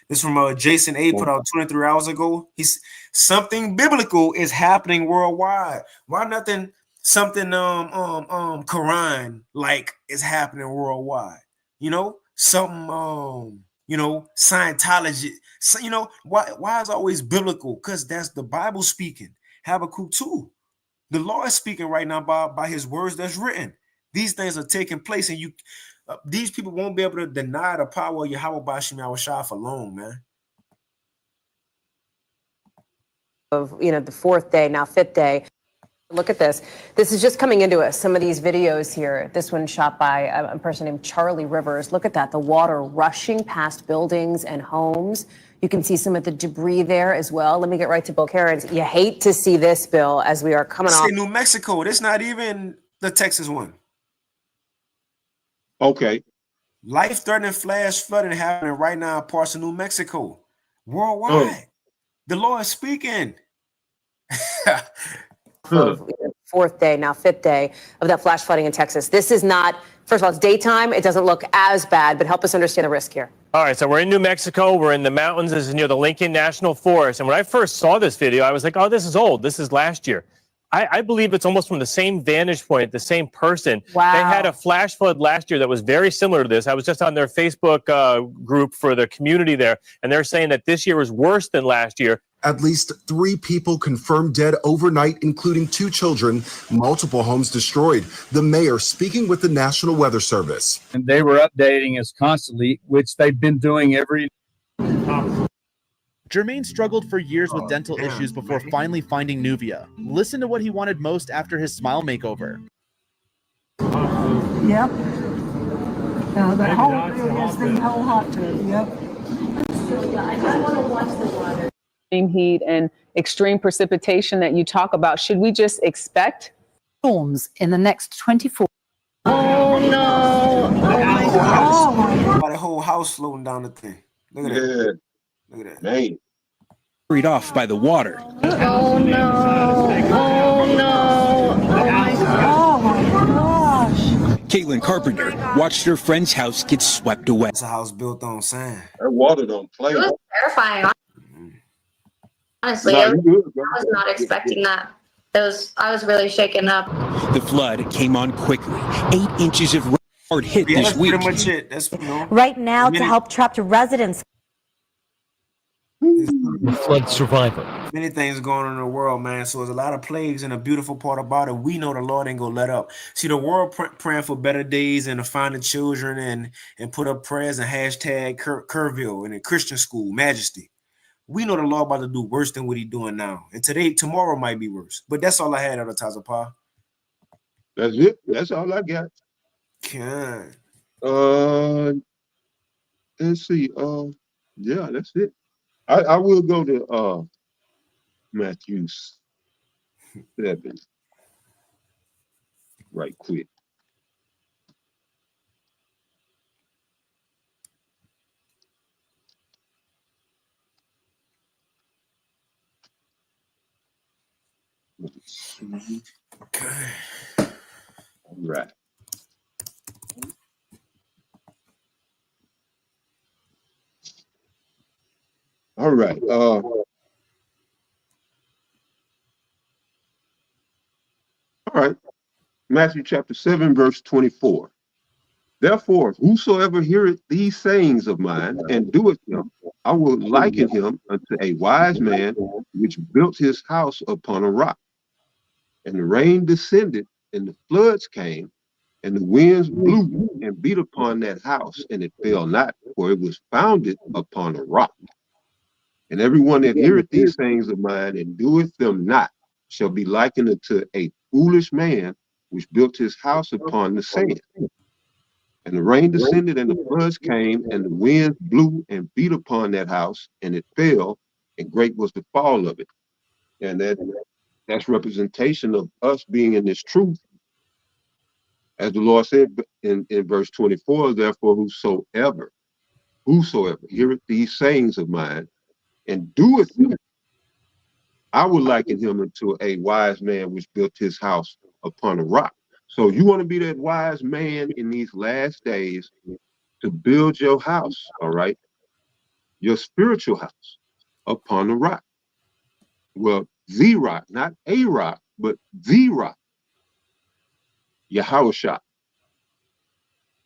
This from Jason A. put out 23 hours ago. He's something biblical is happening worldwide. Why nothing? Something Quran like is happening worldwide. Something Scientology. So, why is it always biblical? Because that's the Bible speaking. Habakkuk 2. The Lord is speaking right now by his words that's written. These things are taking place, and these people won't be able to deny the power of Yahweh Bashim Yahushua for long, man. Of the fourth day, now fifth day. Look at this. This is just coming into us. Some of these videos here. This one shot by a person named Charlie Rivers. Look at that. The water rushing past buildings and homes. You can see some of the debris there as well. Let me get right to Bill Karens. You hate to see this, Bill, as we are coming off. New Mexico. That's not even the Texas one. Okay. Life-threatening flash flooding happening right now in parts of New Mexico. Worldwide. The Lord is speaking. Fourth day, now fifth day of that flash flooding in Texas. This is not, first of all, it's daytime. It doesn't look as bad, but help us understand the risk here. All right, so we're in New Mexico. We're in the mountains. This is near the Lincoln National Forest. And when I first saw this video, I was like, oh, this is old. This is last year. I believe it's almost from the same vantage point, the same person. Wow. They had a flash flood last year that was very similar to this. I was just on their Facebook group for the community there, and they're saying that this year was worse than last year. At least 3 people confirmed dead overnight, including 2 children, multiple homes destroyed. The mayor speaking with the National Weather Service. And they were updating us constantly, which they've been doing every. Jermaine struggled for years with dental issues before finally finding Nuvia. Listen to what he wanted most after his smile makeover. Yep. The whole thing is the whole hot tub. Yep. I want to watch the water. Extreme heat and extreme precipitation that you talk about. Should we just expect storms in the next 24? Oh no! Oh my God! The whole house floating down the thing. Look at that. Look at that. Man. Carried off by the water. Oh no! Oh no! Oh my gosh! Caitlin Carpenter watched her friend's house get swept away. It's a house built on sand. That water don't play. It was terrifying. Honestly, I was not expecting that. I was really shaken up. The flood came on quickly. 8 inches of rain hit this week. That's pretty much it. That's, right now, to help trapped residents. Flood survivor. Many things going on in the world, man. So there's a lot of plagues, and the beautiful part about it, we know the Lord ain't gonna let up. See, the world praying for better days and to find the children and put up prayers and hashtag Kerrville and in Christian school, Majesty. We know the Lord about to do worse than what He's doing now. And tomorrow might be worse. But that's all I had out of Tazapah. That's it. That's all I got. Okay. Let's see. Yeah, that's it. I will go to Matthew 7 right quick. Okay. All right. All right. All right. Matthew chapter 7, verse 24. Therefore, whosoever heareth these sayings of mine and doeth them, I will liken him unto a wise man which built his house upon a rock. And the rain descended, and the floods came, and the winds blew and beat upon that house, and it fell not, for it was founded upon a rock. And everyone that heareth these sayings of mine and doeth them not shall be likened unto a foolish man which built his house upon the sand. And the rain descended, and the floods came, and the winds blew and beat upon that house, and it fell, and great was the fall of it. And that's representation of us being in this truth. As the Lord said in verse 24, therefore whosoever heareth these sayings of mine and doeth them, I will liken him unto a wise man which built his house upon a rock. So you want to be that wise man in these last days to build your house, all right? Your spiritual house upon a rock. Well, the rock, not a rock, but the rock. Yahushua.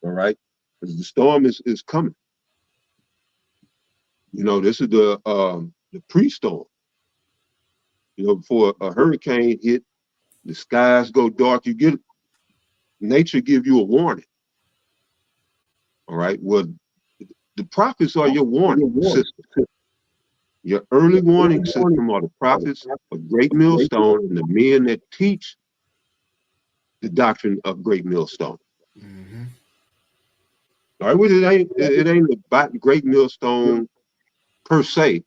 All right? Because the storm is coming. You know, this is the pre-storm. You know, before a hurricane hit, the skies go dark, nature give you a warning. All right. Well, the prophets are your warning system. Your early warning system are the prophets of Great Millstone and the men that teach the doctrine of Great Millstone. Mm-hmm. All right, well, it ain't about Great Millstone per se,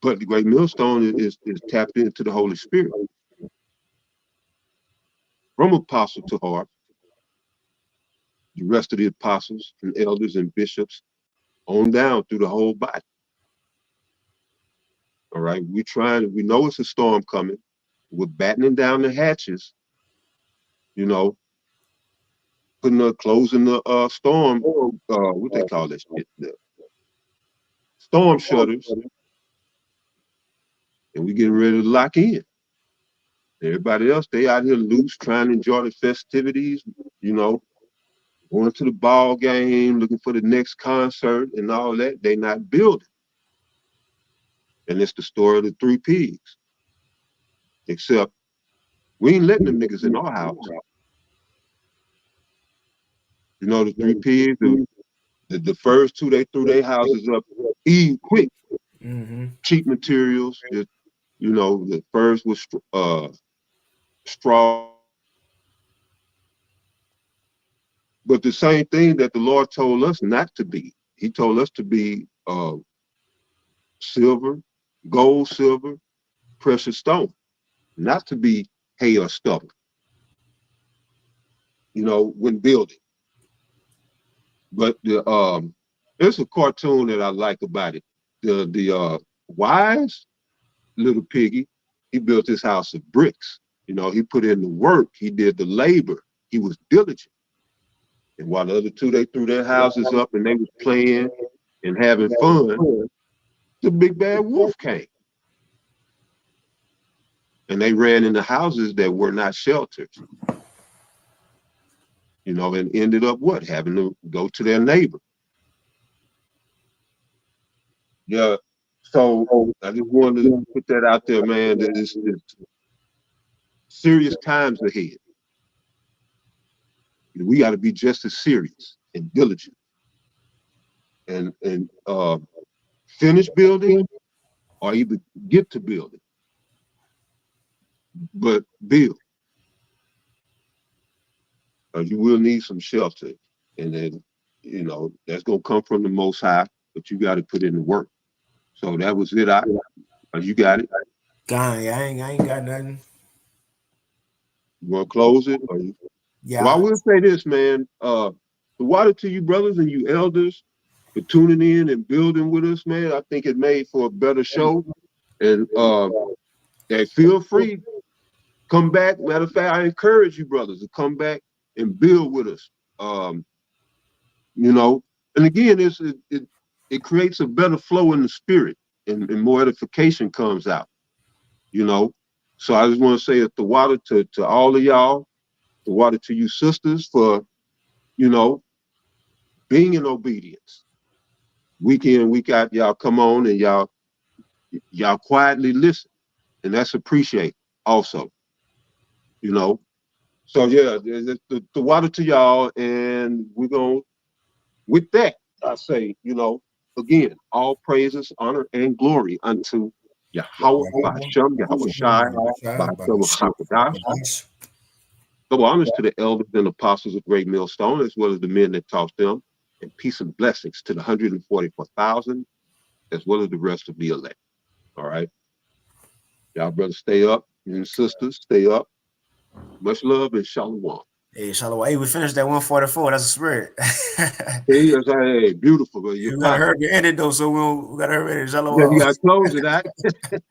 but the Great Millstone is tapped into the Holy Spirit. From apostle to heart, the rest of the apostles and elders and bishops on down through the whole body. All right, we know it's a storm coming. We're battening down the hatches, you know, closing the storm, what they call that shit, the storm shutters, and we getting ready to lock in. Everybody else, they out here loose, trying to enjoy the festivities, you know, going to the ball game, looking for the next concert and all that. They not building. And it's the story of the 3 pigs. Except we ain't letting them niggas in our house. You know, the 3 pigs, the first 2, they threw their houses up quick. Cheap materials. Just, you know, the first was straw. But the same thing that the Lord told us not to be. He told us to be silver, gold, silver, precious stone, not to be hay or stubble, you know, when building. But there's a cartoon that I like about it. The wise little piggy, he built his house of bricks. You know, he put in the work, he did the labor, he was diligent. And while the other 2, they threw their houses up and they was playing and having fun, the big bad wolf came. And they ran into houses that were not sheltered. You know, and ended up what? Having to go to their neighbor. Yeah. So I just wanted to put that out there, man, that it's serious times ahead. We got to be just as serious and diligent and finish building or either get to building, but build. You will need some shelter, and then, you know, that's going to come from the Most High, but you got to put in the work. So that was it. You got it? I ain't got nothing. You want to close it? Or you? Yeah. Well, I will say this, man. The water to you brothers and you elders for tuning in and building with us, man. I think it made for a better show. And hey, feel free, come back. Matter of fact, I encourage you brothers to come back and build with us. You know, and again, it creates a better flow in the spirit, and more edification comes out. You know, so I just want to say that the water to all of y'all. The water to you sisters for, you know, being in obedience. Week in, week out, y'all come on and y'all quietly listen. And that's appreciated also, you know. So yeah, the water to y'all, and we're going, with that, I say, you know, again, all praises, honor, and glory unto Yahweh, Ba'ashem, Yahweh Shai, Ba'ashem HaKadosh. Double honors to the elders and apostles of Great Millstone, as well as the men that taught them, and peace and blessings to the 144,000, as well as the rest of the elect. All right. Y'all brothers stay up, and sisters stay up. Much love and shalom. Hey, shalom. Hey, we finished that 144. That's a spirit. Hey, beautiful. But you gotta hurry to end it though, so we gotta hurry. Shalom. Yeah, you gotta close it,